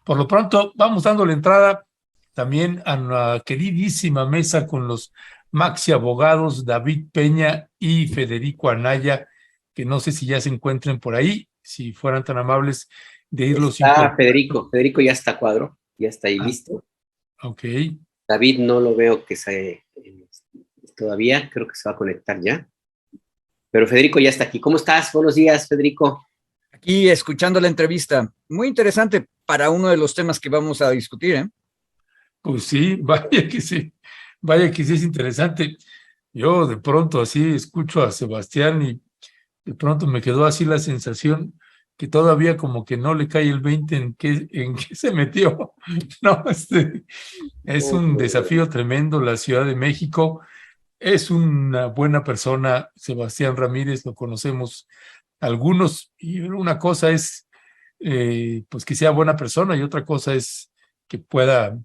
Por lo pronto, vamos dando la entrada también a la queridísima mesa con los maxi abogados David Peña y Federico Anaya, que no sé si ya se encuentren por ahí, si fueran tan amables de irlos Está incorporando. Federico ya está a cuadro, ya está ahí Ah, listo. ok. David no lo veo que se todavía, creo que se va a conectar ya. Pero Federico ya está aquí. ¿Cómo estás? Buenos días, Federico. Aquí escuchando la entrevista, muy interesante para uno de los temas que vamos a discutir, ¿eh? Pues sí, vaya que sí es interesante. Yo de pronto así escucho a Sebastián y de pronto me quedó así la sensación que todavía como que no le cae el 20 en qué se metió. No, es un desafío tremendo la Ciudad de México. Es una buena persona, Sebastián Ramírez, lo conocemos algunos, y una cosa es pues que sea buena persona y otra cosa es que pueda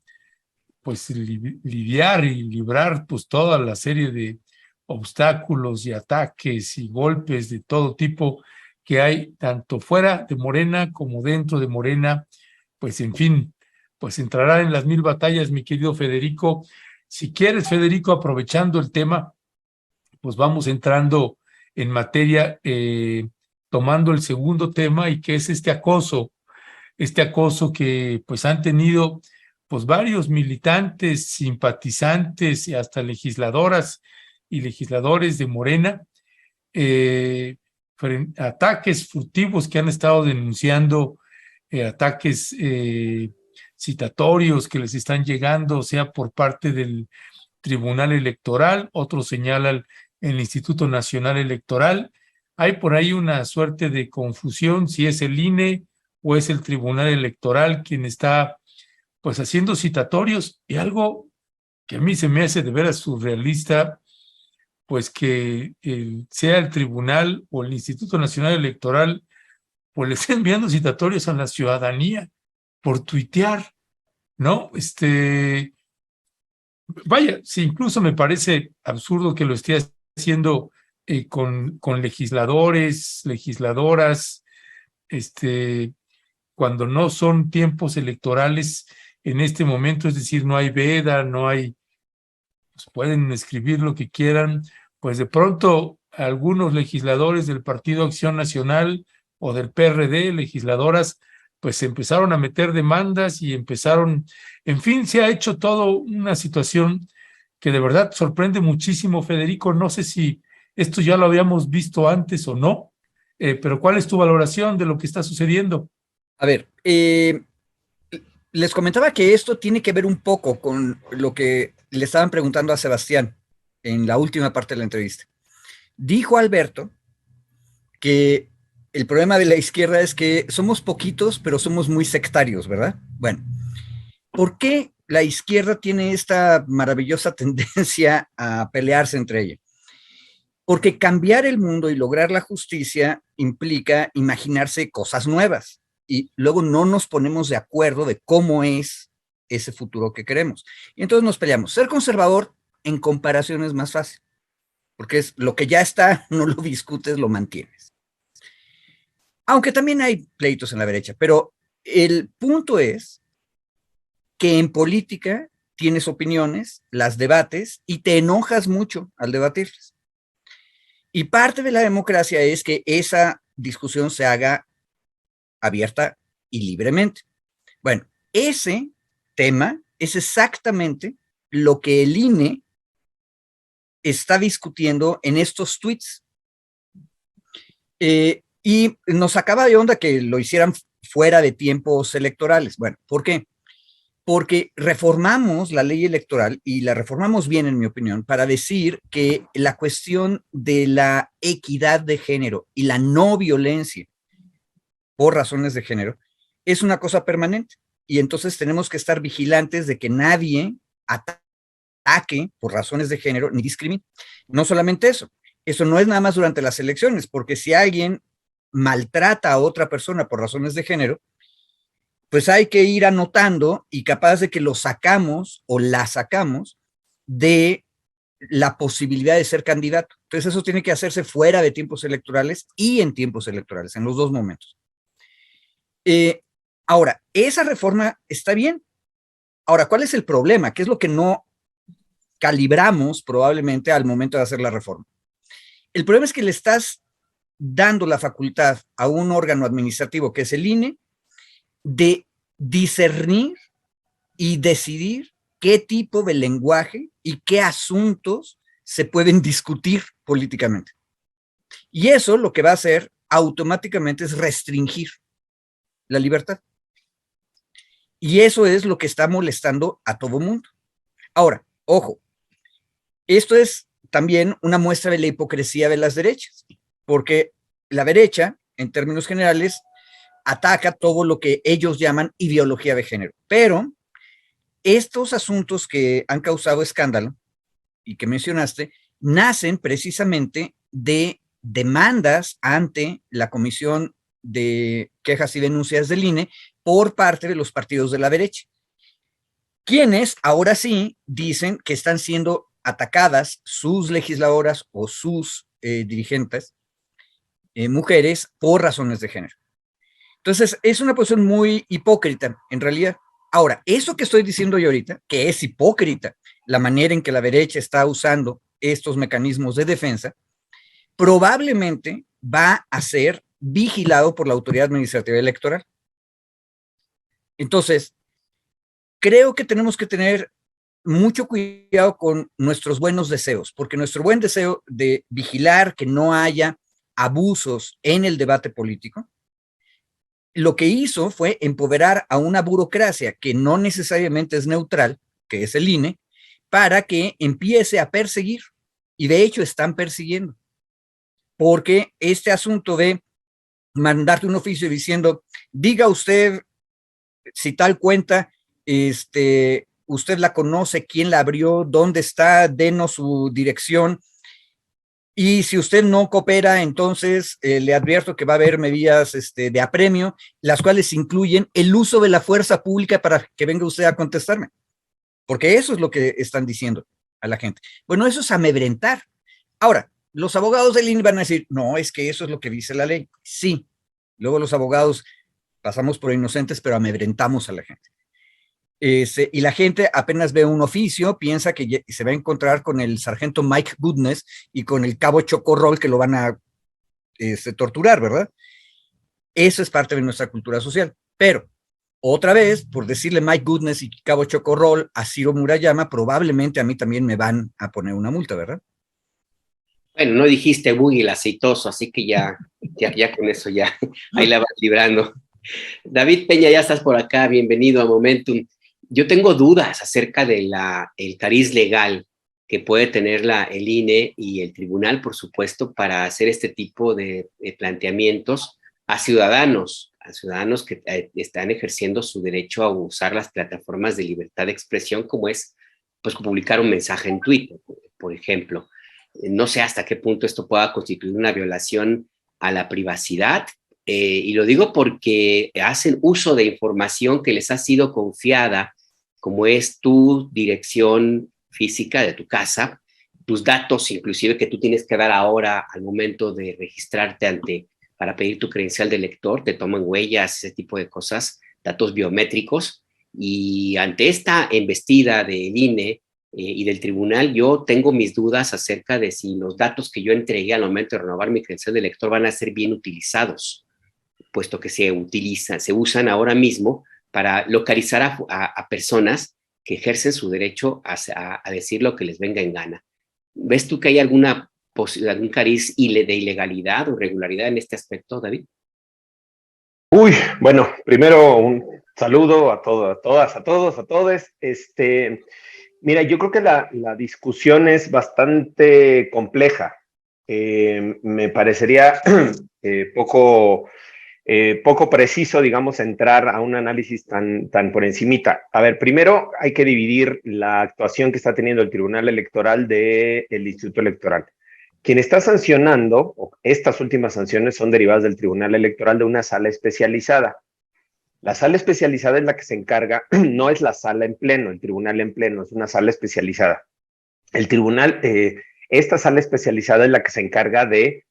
pues lidiar y librar pues toda la serie de obstáculos y ataques y golpes de todo tipo que hay tanto fuera de Morena como dentro de Morena, pues en fin, pues entrará en las mil batallas, mi querido Federico. Si quieres, Federico, aprovechando el tema, pues vamos entrando en materia, tomando el segundo tema y que es este acoso que pues han tenido pues varios militantes, simpatizantes y hasta legisladoras y legisladores de Morena, ataques furtivos que han estado denunciando, ataques citatorios que les están llegando, sea por parte del Tribunal Electoral, otros señalan el Instituto Nacional Electoral. Hay por ahí una suerte de confusión si es el INE o es el Tribunal Electoral quien está pues haciendo citatorios, y algo que a mí se me hace de veras surrealista, pues que sea el tribunal o el Instituto Nacional Electoral pues le esté enviando citatorios a la ciudadanía por tuitear, ¿no? Vaya, sí, incluso me parece absurdo que lo esté haciendo con legisladores, legisladoras, cuando no son tiempos electorales en este momento, es decir, no hay veda, no hay, pues pueden escribir lo que quieran, pues de pronto algunos legisladores del Partido Acción Nacional o del PRD, legisladoras, pues empezaron a meter demandas y empezaron, en fin, se ha hecho todo una situación que de verdad sorprende muchísimo, Federico. No sé si esto ya lo habíamos visto antes o no, pero ¿cuál es tu valoración de lo que está sucediendo? A ver, les comentaba que esto tiene que ver un poco con lo que le estaban preguntando a Sebastián en la última parte de la entrevista. Dijo Alberto que el problema de la izquierda es que somos poquitos, pero somos muy sectarios, ¿verdad? Bueno, ¿por qué la izquierda tiene esta maravillosa tendencia a pelearse entre ella? Porque cambiar el mundo y lograr la justicia implica imaginarse cosas nuevas y luego no nos ponemos de acuerdo de cómo es ese futuro que queremos. Y entonces nos peleamos. Ser conservador en comparación es más fácil, porque es lo que ya está, no lo discutes, lo mantienes. Aunque también hay pleitos en la derecha, pero el punto es que en política tienes opiniones, las debates y te enojas mucho al debatirlas. Y parte de la democracia es que esa discusión se haga abierta y libremente. Bueno, ese tema es exactamente lo que el INE está discutiendo en estos tweets. Y nos acaba de onda que lo hicieran fuera de tiempos electorales. Bueno, ¿por qué? Porque reformamos la ley electoral y la reformamos bien, en mi opinión, para decir que la cuestión de la equidad de género y la no violencia por razones de género es una cosa permanente. Y entonces tenemos que estar vigilantes de que nadie ataque por razones de género ni discrimine. No solamente eso no es nada más durante las elecciones, porque si alguien maltrata a otra persona por razones de género, pues hay que ir anotando y capaz de que lo sacamos o la sacamos de la posibilidad de ser candidato. Entonces eso tiene que hacerse fuera de tiempos electorales y en tiempos electorales, en los dos momentos. Ahora, esa reforma está bien. Ahora, ¿cuál es el problema? ¿Qué es lo que no calibramos probablemente al momento de hacer la reforma? El problema es que le estás dando la facultad a un órgano administrativo que es el INE de discernir y decidir qué tipo de lenguaje y qué asuntos se pueden discutir políticamente. Y eso lo que va a hacer automáticamente es restringir la libertad. Y eso es lo que está molestando a todo mundo. Ahora, ojo, esto es también una muestra de la hipocresía de las derechas, porque la derecha, en términos generales, ataca todo lo que ellos llaman ideología de género. Pero estos asuntos que han causado escándalo y que mencionaste, nacen precisamente de demandas ante la Comisión de Quejas y Denuncias del INE por parte de los partidos de la derecha, quienes ahora sí dicen que están siendo atacadas sus legisladoras o sus dirigentes, mujeres, por razones de género. Entonces, es una posición muy hipócrita, en realidad. Ahora, eso que estoy diciendo yo ahorita, que es hipócrita, la manera en que la derecha está usando estos mecanismos de defensa, probablemente va a ser vigilado por la Autoridad Administrativa Electoral. Entonces, creo que tenemos que tener mucho cuidado con nuestros buenos deseos, porque nuestro buen deseo de vigilar que no haya abusos en el debate político, lo que hizo fue empoderar a una burocracia que no necesariamente es neutral, que es el INE, para que empiece a perseguir, y de hecho están persiguiendo, porque este asunto de mandarte un oficio diciendo, diga usted si tal cuenta, usted la conoce, quién la abrió, dónde está, denos su dirección, y si usted no coopera, entonces le advierto que va a haber medidas de apremio, las cuales incluyen el uso de la fuerza pública para que venga usted a contestarme. Porque eso es lo que están diciendo a la gente. Bueno, eso es amedrentar. Ahora, los abogados del INE van a decir, no, es que eso es lo que dice la ley. Sí, luego los abogados pasamos por inocentes, pero amedrentamos a la gente. Y la gente apenas ve un oficio, piensa que se va a encontrar con el sargento Mike Goodness y con el cabo Chocorrol que lo van a torturar, ¿verdad? Eso es parte de nuestra cultura social. Pero, otra vez, por decirle Mike Goodness y cabo Chocorrol a Ciro Murayama, probablemente a mí también me van a poner una multa, ¿verdad? Bueno, no dijiste buggy el aceitoso, así que ya con eso ya, ahí la vas librando. David Peña, ya estás por acá, bienvenido a Momentum. Yo tengo dudas acerca de el cariz legal que puede tener el INE y el tribunal, por supuesto, para hacer este tipo de planteamientos a ciudadanos que están ejerciendo su derecho a usar las plataformas de libertad de expresión, como es pues, publicar un mensaje en Twitter, por ejemplo. No sé hasta qué punto esto pueda constituir una violación a la privacidad, y lo digo porque hacen uso de información que les ha sido confiada, como es tu dirección física de tu casa, tus datos inclusive que tú tienes que dar ahora al momento de registrarte para pedir tu credencial de lector, te toman huellas, ese tipo de cosas, datos biométricos, y ante esta embestida del INE y del tribunal, yo tengo mis dudas acerca de si los datos que yo entregué al momento de renovar mi credencial de lector van a ser bien utilizados, puesto que se usan ahora mismo para localizar a personas que ejercen su derecho a decir lo que les venga en gana. ¿Ves tú que hay algún cariz de ilegalidad o irregularidad en este aspecto, David? Uy, bueno, primero un saludo a todas, a todos, a todos. Mira, yo creo que la discusión es bastante compleja. Me parecería poco preciso, digamos, entrar a un análisis tan por encimita. A ver, primero hay que dividir la actuación que está teniendo el Tribunal Electoral del Instituto Electoral. Quien está sancionando, o estas últimas sanciones son derivadas del Tribunal Electoral de una sala especializada. La sala especializada es la que se encarga, no es la sala en pleno, el tribunal en pleno, es una sala especializada. El tribunal, esta sala especializada es la que se encarga de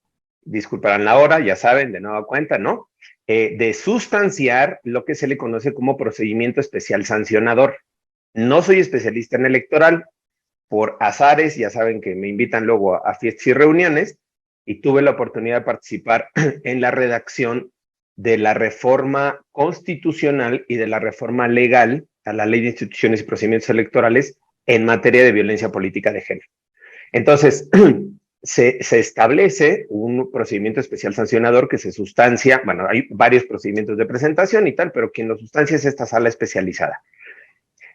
disculparán la hora, ya saben, de nueva cuenta, ¿no? De sustanciar lo que se le conoce como procedimiento especial sancionador. No soy especialista en electoral, por azares, ya saben que me invitan luego a fiestas y reuniones, y tuve la oportunidad de participar en la redacción de la reforma constitucional y de la reforma legal a la Ley de Instituciones y Procedimientos Electorales en materia de violencia política de género. Entonces, se establece un procedimiento especial sancionador que se sustancia, bueno, hay varios procedimientos de presentación y tal, pero quien lo sustancia es esta sala especializada.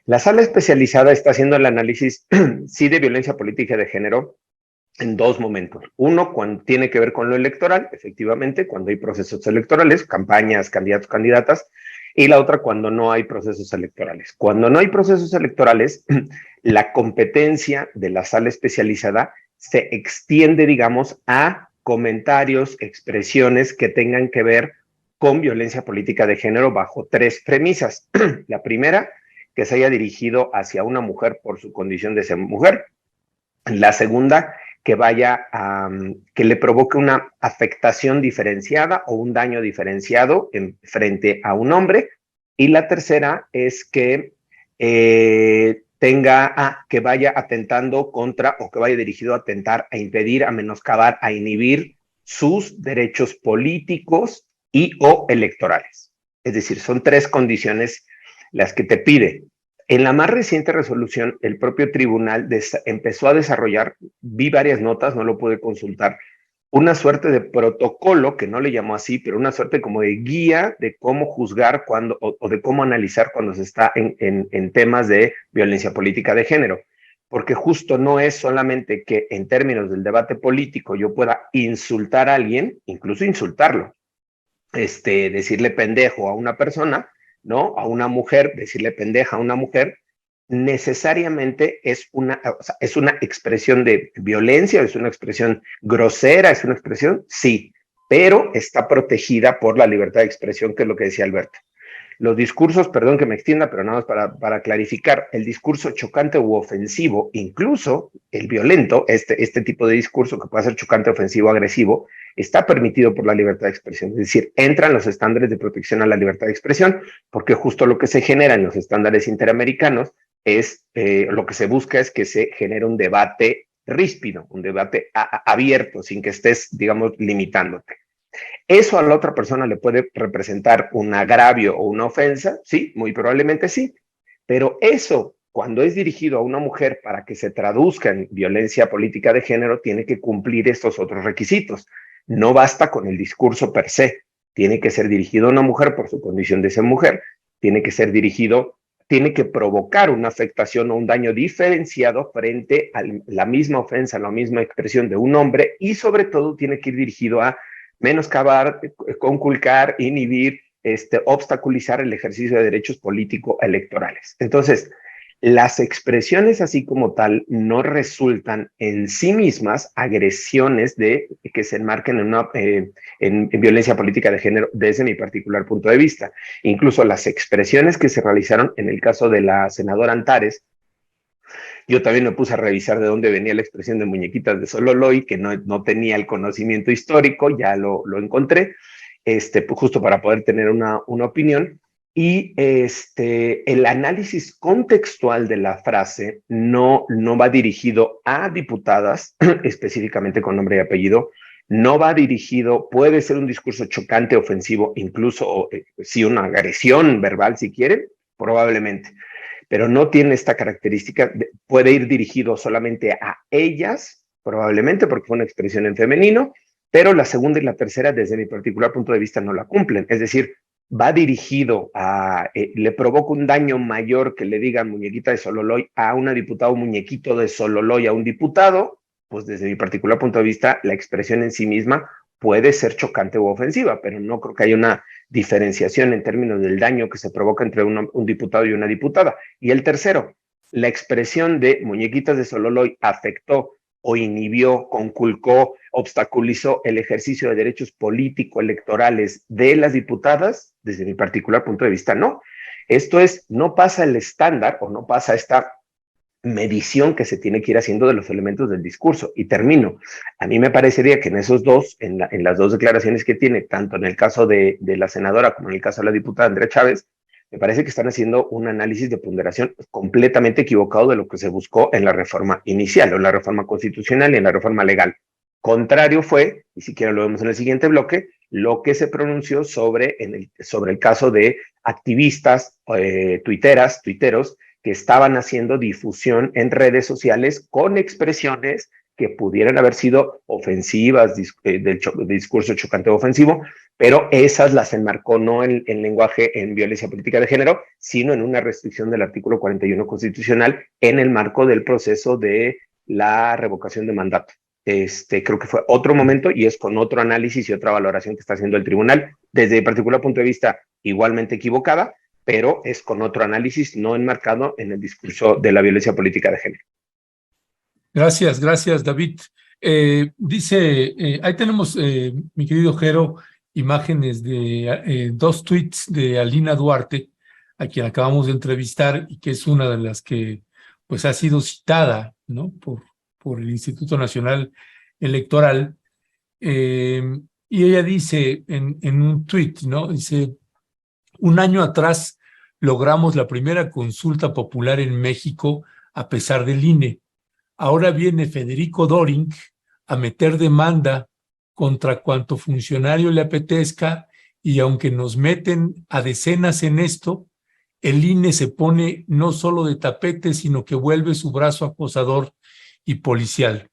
La sala especializada está haciendo el análisis, sí, de violencia política de género en dos momentos. Uno, cuando tiene que ver con lo electoral, efectivamente, cuando hay procesos electorales, campañas, candidatos, candidatas, y la otra cuando no hay procesos electorales. Cuando no hay procesos electorales, la competencia de la sala especializada se extiende, digamos, a comentarios, expresiones que tengan que ver con violencia política de género bajo tres premisas. La primera, que se haya dirigido hacia una mujer por su condición de ser mujer. La segunda, que vaya a, que le provoque una afectación diferenciada o un daño diferenciado frente a un hombre. Y la tercera es que que vaya atentando contra o que vaya dirigido a atentar, a impedir, a menoscabar, a inhibir sus derechos políticos y o electorales. Es decir, son tres condiciones las que te pide. En la más reciente resolución, el propio tribunal empezó a desarrollar, vi varias notas, no lo pude consultar, una suerte de protocolo, que no le llamó así, pero una suerte como de guía de cómo juzgar cuando, o de cómo analizar cuando se está en temas de violencia política de género. Porque justo no es solamente que en términos del debate político yo pueda insultar a alguien, incluso insultarlo, decirle pendejo a una persona, ¿no? A una mujer, decirle pendeja a una mujer, necesariamente es una expresión de violencia, es una expresión grosera, es una expresión, sí, pero está protegida por la libertad de expresión, que es lo que decía Alberto. Los discursos, perdón que me extienda, pero nada más para clarificar, el discurso chocante u ofensivo, incluso el violento, este tipo de discurso que puede ser chocante, ofensivo, agresivo, está permitido por la libertad de expresión. Es decir, entran los estándares de protección a la libertad de expresión, porque justo lo que se genera en los estándares interamericanos es, lo que se busca es que se genere un debate ríspido, un debate abierto, sin que estés, digamos, limitándote. ¿Eso a la otra persona le puede representar un agravio o una ofensa? Sí, muy probablemente sí. Pero eso, cuando es dirigido a una mujer para que se traduzca en violencia política de género, tiene que cumplir estos otros requisitos. No basta con el discurso per se. Tiene que ser dirigido a una mujer por su condición de ser mujer. Tiene que ser dirigido, tiene que provocar una afectación o un daño diferenciado frente a la misma ofensa, a la misma expresión de un hombre, y sobre todo tiene que ir dirigido a menoscabar, conculcar, inhibir, obstaculizar el ejercicio de derechos político-electorales. Entonces, las expresiones así como tal no resultan en sí mismas agresiones que se enmarquen en violencia política de género desde mi particular punto de vista. Incluso las expresiones que se realizaron en el caso de la senadora Antares, yo también me puse a revisar de dónde venía la expresión de muñequitas de Sololoy, que no tenía el conocimiento histórico, ya lo encontré, justo para poder tener una opinión. Y el análisis contextual de la frase no va dirigido a diputadas, específicamente con nombre y apellido, no va dirigido, puede ser un discurso chocante, ofensivo, incluso sí una agresión verbal si quieren, probablemente, pero no tiene esta característica, puede ir dirigido solamente a ellas, probablemente porque fue una expresión en femenino, pero la segunda y la tercera, desde mi particular punto de vista, no la cumplen. Es decir, va dirigido a, le provoca un daño mayor que le digan muñequita de Sololoy a una diputada, o muñequito de Sololoy a un diputado, pues desde mi particular punto de vista, la expresión en sí misma puede ser chocante u ofensiva, pero no creo que haya una diferenciación en términos del daño que se provoca entre un diputado y una diputada. Y el tercero, la expresión de muñequitas de Sololoy afectó o inhibió, conculcó, obstaculizó el ejercicio de derechos político-electorales de las diputadas, desde mi particular punto de vista, no. Esto es, no pasa el estándar o no pasa esta medición que se tiene que ir haciendo de los elementos del discurso. Y termino. A mí me parecería que en esos dos, en las dos declaraciones que tiene, tanto en el caso de la senadora como en el caso de la diputada Andrea Chávez, me parece que están haciendo un análisis de ponderación completamente equivocado de lo que se buscó en la reforma inicial, o en la reforma constitucional y en la reforma legal. Contrario fue, y si quieren lo vemos en el siguiente bloque, lo que se pronunció sobre el caso de activistas, tuiteros, que estaban haciendo difusión en redes sociales con expresiones que pudieran haber sido ofensivas, de discurso chocante o ofensivo, pero esas las enmarcó no en lenguaje en violencia política de género, sino en una restricción del artículo 41 constitucional en el marco del proceso de la revocación de mandato. Creo que fue otro momento y es con otro análisis y otra valoración que está haciendo el tribunal, desde el particular punto de vista igualmente equivocada, pero es con otro análisis no enmarcado en el discurso de la violencia política de género. Gracias, David. Ahí tenemos, mi querido Jero, imágenes de 2 tweets de Alina Duarte, a quien acabamos de entrevistar y que es una de las que pues ha sido citada, ¿no? por el Instituto Nacional Electoral. Y ella dice en un tweet, ¿no? Dice: un año atrás logramos la primera consulta popular en México a pesar del INE. Ahora viene Federico Doring a meter demanda contra cuanto funcionario le apetezca y aunque nos meten a decenas en esto, el INE se pone no solo de tapete, sino que vuelve su brazo acosador y policial.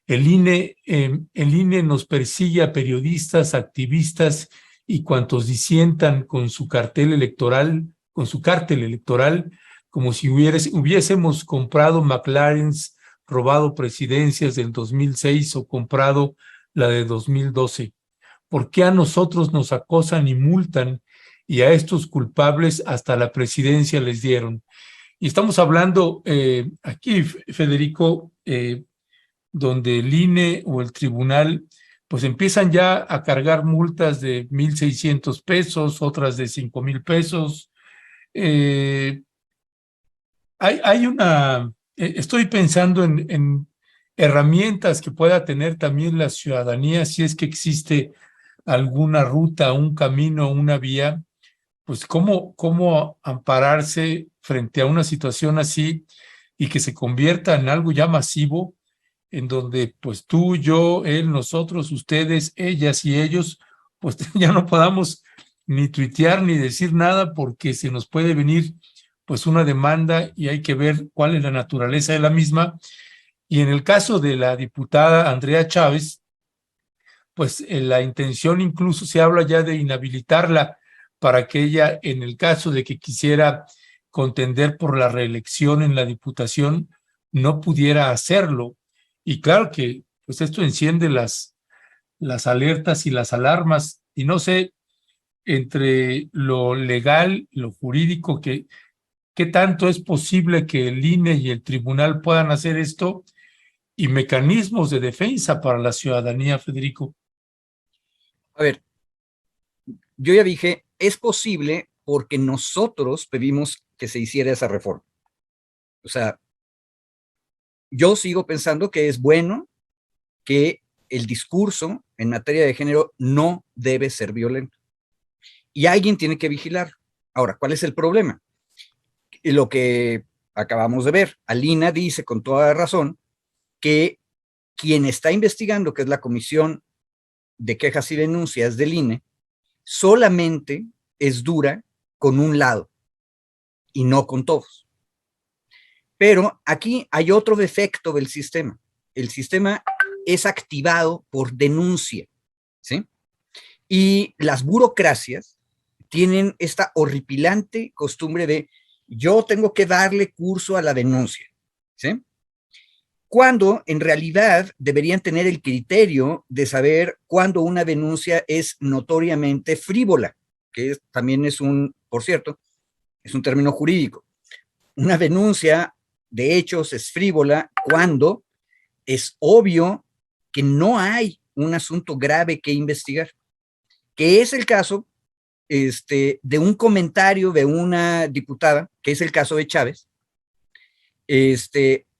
El INE nos persigue a periodistas, activistas y cuantos disientan con su cártel electoral, como si hubiésemos comprado McLarens, robado presidencias del 2006 o comprado la de 2012. ¿Por qué a nosotros nos acosan y multan y a estos culpables hasta la presidencia les dieron? Y estamos hablando aquí, Federico, donde el INE o el tribunal pues empiezan ya a cargar multas de 1,600 pesos, otras de 5,000 pesos. Estoy pensando en herramientas que pueda tener también la ciudadanía, si es que existe alguna ruta, un camino, una vía, pues cómo ampararse frente a una situación así y que se convierta en algo ya masivo, en donde pues tú, yo, él, nosotros, ustedes, ellas y ellos, pues ya no podamos ni tuitear ni decir nada porque se nos puede venir pues una demanda y hay que ver cuál es la naturaleza de la misma. Y en el caso de la diputada Andrea Chávez, pues la intención incluso se habla ya de inhabilitarla para que ella, en el caso de que quisiera contender por la reelección en la diputación, no pudiera hacerlo. Y claro que pues esto enciende las alertas y las alarmas, y no sé, entre lo legal, lo jurídico, qué tanto es posible que el INE y el tribunal puedan hacer esto, y mecanismos de defensa para la ciudadanía, Federico. A ver, yo ya dije, es posible porque nosotros pedimos que se hiciera esa reforma. O sea, yo sigo pensando que es bueno que el discurso en materia de género no debe ser violento. Y alguien tiene que vigilar. Ahora, ¿cuál es el problema? Lo que acabamos de ver, Alina dice con toda razón que quien está investigando, que es la Comisión de Quejas y Denuncias del INE, solamente es dura con un lado y no con todos. Pero aquí hay otro defecto del sistema. El sistema es activado por denuncia, ¿sí? Y las burocracias tienen esta horripilante costumbre de yo tengo que darle curso a la denuncia, ¿sí? Cuando en realidad deberían tener el criterio de saber cuándo una denuncia es notoriamente frívola, que también es por cierto, es un término jurídico. Una denuncia de hechos es frívola cuando es obvio que no hay un asunto grave que investigar, que es el caso de un comentario de una diputada, que es el caso de Chávez,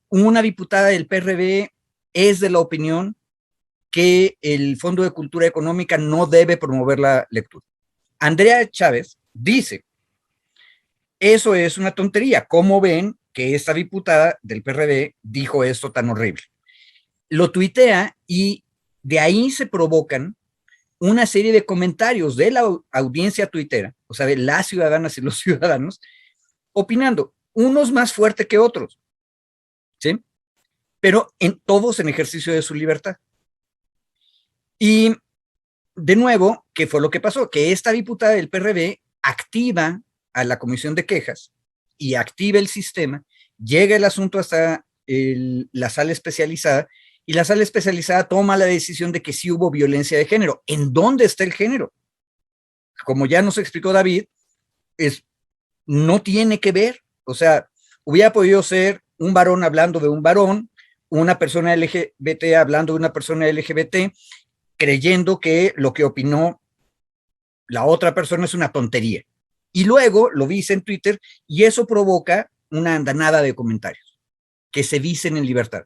Una diputada del PRD es de la opinión que el Fondo de Cultura Económica no debe promover la lectura. Andrea Chávez dice, eso es una tontería. ¿Cómo ven que esta diputada del PRD dijo esto tan horrible? Lo tuitea y de ahí se provocan una serie de comentarios de la audiencia tuitera, o sea, de las ciudadanas y los ciudadanos, opinando, unos más fuertes que otros, ¿sí? Pero todos en ejercicio de su libertad. Y de nuevo, ¿qué fue lo que pasó? Que esta diputada del PRD activa a la comisión de quejas y activa el sistema, llega el asunto hasta la sala especializada, y la sala especializada toma la decisión de que sí hubo violencia de género. ¿En dónde está el género? Como ya nos explicó David, no tiene que ver. O sea, hubiera podido ser un varón hablando de un varón, una persona LGBT hablando de una persona LGBT, creyendo que lo que opinó la otra persona es una tontería. Y luego lo dice en Twitter y eso provoca una andanada de comentarios que se dicen en libertad.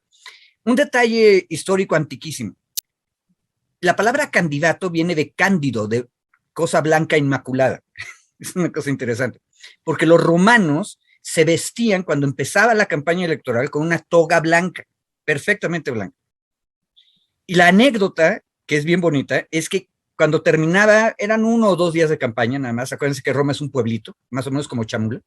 Un detalle histórico antiquísimo. La palabra candidato viene de cándido, de cosa blanca inmaculada. Es una cosa interesante. Porque los romanos se vestían cuando empezaba la campaña electoral con una toga blanca, perfectamente blanca. Y la anécdota, que es bien bonita, es que cuando terminaba, eran 1 o 2 días de campaña nada más, acuérdense que Roma es un pueblito, más o menos como Chamula,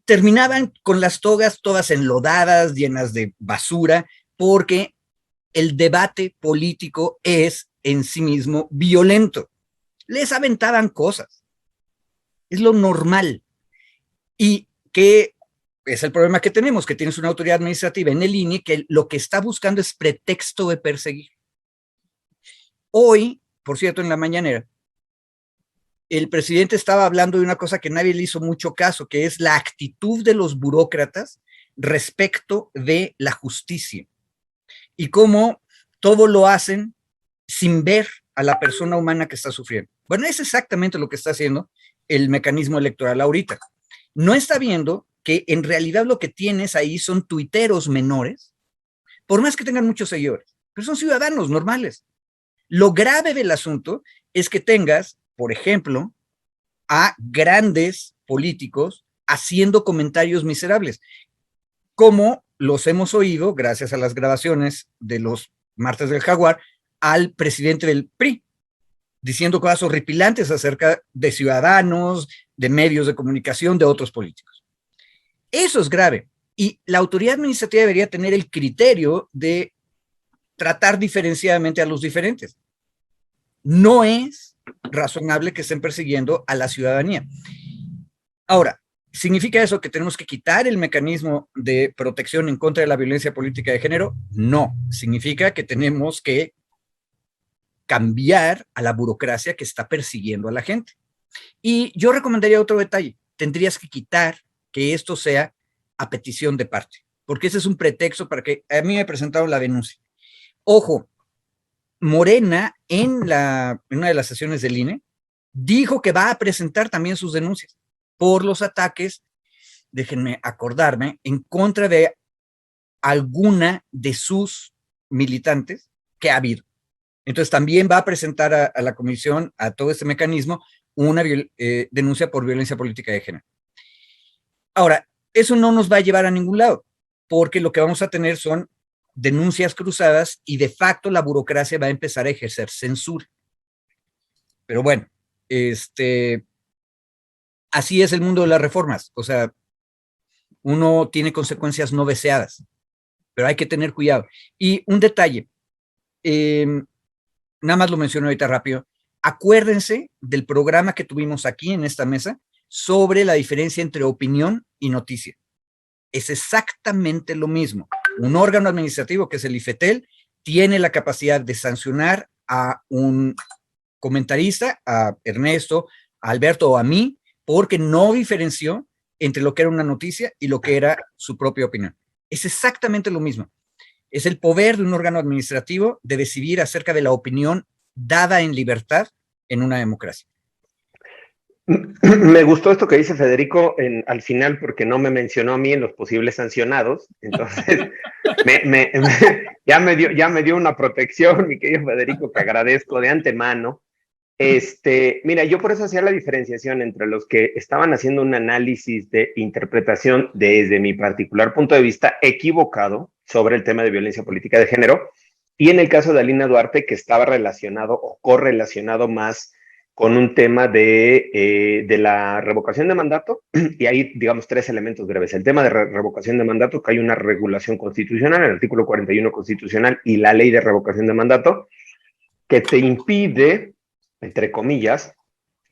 terminaban con las togas todas enlodadas, llenas de basura, porque el debate político es en sí mismo violento. Les aventaban cosas. Es lo normal. Y que es el problema que tenemos, que tienes una autoridad administrativa en el INE que lo que está buscando es pretexto de perseguir. Hoy, por cierto, en la mañanera, el presidente estaba hablando de una cosa que nadie le hizo mucho caso, que es la actitud de los burócratas respecto de la justicia y cómo todo lo hacen sin ver a la persona humana que está sufriendo. Bueno, es exactamente lo que está haciendo el mecanismo electoral ahorita. No está viendo que en realidad lo que tienes ahí son tuiteros menores, por más que tengan muchos seguidores, pero son ciudadanos normales. Lo grave del asunto es que tengas, por ejemplo, a grandes políticos haciendo comentarios miserables, como los hemos oído, gracias a las grabaciones de los martes del Jaguar, al presidente del PRI, diciendo cosas horripilantes acerca de ciudadanos, de medios de comunicación, de otros políticos. Eso es grave. Y la autoridad administrativa debería tener el criterio de tratar diferenciadamente a los diferentes. No es razonable que estén persiguiendo a la ciudadanía. Ahora, ¿significa eso que tenemos que quitar el mecanismo de protección en contra de la violencia política de género? No. Significa que tenemos que cambiar a la burocracia que está persiguiendo a la gente. Y yo recomendaría otro detalle. Tendrías que quitar que esto sea a petición de parte, porque ese es un pretexto para que a mí me presentaron la denuncia. Ojo, Morena en una de las sesiones del INE dijo que va a presentar también sus denuncias por los ataques, déjenme acordarme, en contra de alguna de sus militantes que ha habido. Entonces también va a presentar a la comisión, a todo este mecanismo, una denuncia por violencia política de género. Ahora, eso no nos va a llevar a ningún lado, porque lo que vamos a tener son denuncias cruzadas y de facto la burocracia va a empezar a ejercer censura. Pero bueno, así es el mundo de las reformas. O sea, uno tiene consecuencias no deseadas, pero hay que tener cuidado. Y un detalle, nada más lo menciono ahorita rápido, acuérdense del programa que tuvimos aquí en esta mesa sobre la diferencia entre opinión y noticia. Es exactamente lo mismo. Un órgano administrativo, que es el IFETEL, tiene la capacidad de sancionar a un comentarista, a Ernesto, a Alberto o a mí, porque no diferenció entre lo que era una noticia y lo que era su propia opinión. Es exactamente lo mismo. Es el poder de un órgano administrativo de decidir acerca de la opinión dada en libertad en una democracia. Me gustó esto que dice Federico al final porque no me mencionó a mí en los posibles sancionados, entonces ya me dio una protección, mi querido Federico, que agradezco de antemano. Mira, yo por eso hacía la diferenciación entre los que estaban haciendo un análisis de interpretación desde mi particular punto de vista equivocado sobre el tema de violencia política de género, y en el caso de Alina Duarte, que estaba relacionado o correlacionado más con un tema de la revocación de mandato, y hay, digamos, tres elementos breves. El tema de revocación de mandato, que hay una regulación constitucional, el artículo 41 constitucional y la ley de revocación de mandato, que te impide, entre comillas,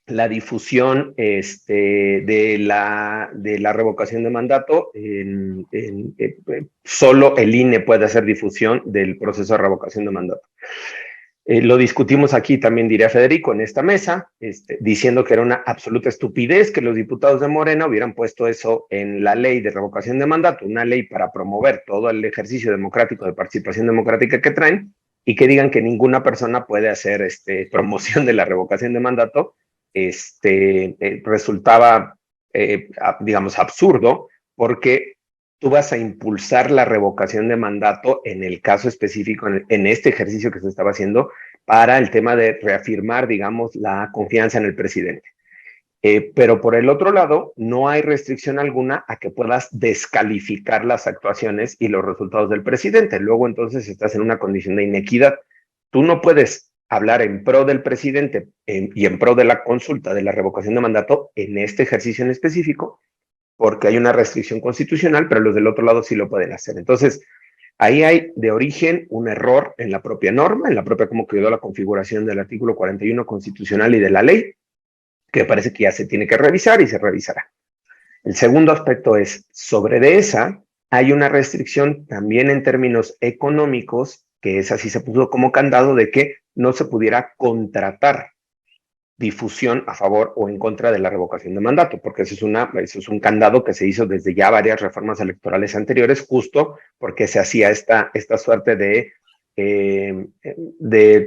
la difusión de la revocación de mandato. Solo el INE puede hacer difusión del proceso de revocación de mandato. Lo discutimos aquí, también diría Federico, en esta mesa, diciendo que era una absoluta estupidez que los diputados de Morena hubieran puesto eso en la ley de revocación de mandato, una ley para promover todo el ejercicio democrático de participación democrática que traen, y que digan que ninguna persona puede hacer promoción de la revocación de mandato. Resultaba, digamos, absurdo, porque tú vas a impulsar la revocación de mandato en el caso específico, en este ejercicio que se estaba haciendo, para el tema de reafirmar, digamos, la confianza en el presidente. Pero por el otro lado, no hay restricción alguna a que puedas descalificar las actuaciones y los resultados del presidente. Luego entonces estás en una condición de inequidad. Tú no puedes hablar en pro del presidente y en pro de la consulta de la revocación de mandato en este ejercicio en específico, porque hay una restricción constitucional, pero los del otro lado sí lo pueden hacer. Entonces, ahí hay de origen un error en la propia norma, en la propia cómo quedó la configuración del artículo 41 constitucional y de la ley, que parece que ya se tiene que revisar y se revisará. El segundo aspecto es, sobre de esa, hay una restricción también en términos económicos, que es así, se puso como candado de que no se pudiera contratar difusión a favor o en contra de la revocación de mandato, porque eso es un candado que se hizo desde ya varias reformas electorales anteriores, justo porque se hacía esta suerte de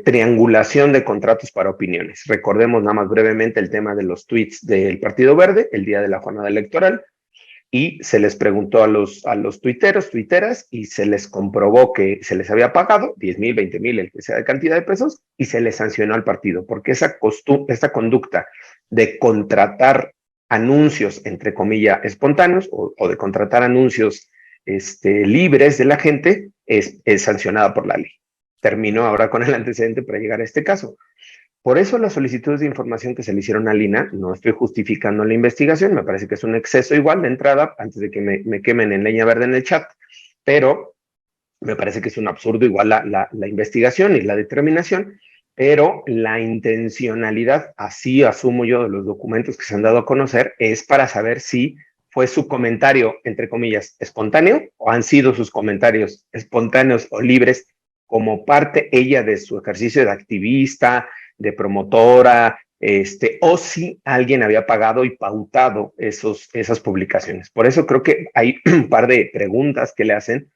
triangulación de contratos para opiniones. Recordemos nada más brevemente el tema de los tweets del Partido Verde el día de la jornada electoral, y se les preguntó a los tuiteros, tuiteras, y se les comprobó que se les había pagado 10,000, 20,000, el que sea de cantidad de pesos, y se les sancionó al partido, porque esta conducta de contratar anuncios, entre comillas, espontáneos, o de contratar anuncios libres de la gente, es sancionada por la ley. Termino ahora con el antecedente para llegar a este caso. Por eso las solicitudes de información que se le hicieron a Lina, no estoy justificando la investigación, me parece que es un exceso igual de entrada, antes de que me quemen en leña verde en el chat, pero me parece que es un absurdo igual la investigación y la determinación, pero la intencionalidad, así asumo yo de los documentos que se han dado a conocer, es para saber si fue su comentario, entre comillas, espontáneo, o han sido sus comentarios espontáneos o libres como parte ella de su ejercicio de activista, de promotora, o si alguien había pagado y pautado esas publicaciones. Por eso creo que hay un par de preguntas que le hacen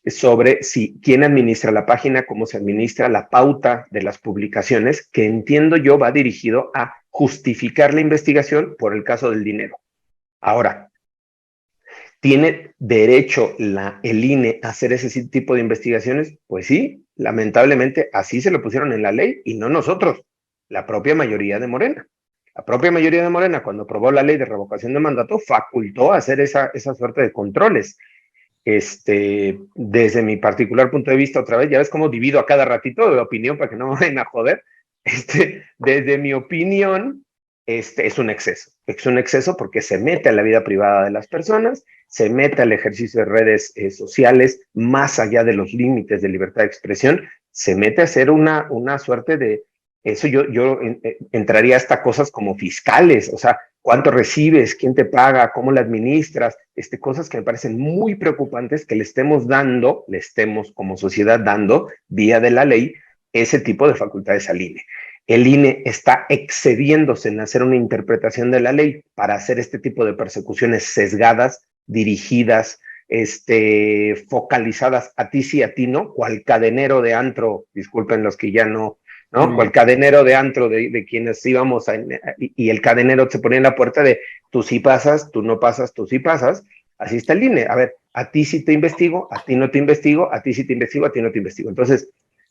sobre quién administra la página, cómo se administra la pauta de las publicaciones, que entiendo yo va dirigido a justificar la investigación por el caso del dinero. Ahora, ¿tiene derecho el INE a hacer ese tipo de investigaciones? Pues sí, lamentablemente así se lo pusieron en la ley, y no nosotros, la propia mayoría de Morena. La propia mayoría de Morena, cuando aprobó la ley de revocación de mandato, facultó a hacer esa suerte de controles. Desde mi particular punto de vista, otra vez, ya ves cómo divido a cada ratito de opinión para que no me vayan a joder. Desde mi opinión, es un exceso porque se mete a la vida privada de las personas, se mete al ejercicio de redes sociales más allá de los límites de libertad de expresión, se mete a hacer una suerte de, eso yo entraría hasta cosas como fiscales, o sea, cuánto recibes, quién te paga, cómo la administras, cosas que me parecen muy preocupantes que le estemos como sociedad dando, vía de la ley, ese tipo de facultades al INE. El INE está excediéndose en hacer una interpretación de la ley para hacer este tipo de persecuciones sesgadas, dirigidas, focalizadas a ti sí, a ti no, cual cadenero de antro, disculpen los que ya no ¿no? O el cadenero de antro de quienes íbamos y el cadenero se ponía en la puerta de tú sí pasas, tú no pasas, tú sí pasas. Así está el INE. A ver, a ti sí te investigo, a ti no te investigo, a ti sí te investigo, a ti no te investigo. Entonces,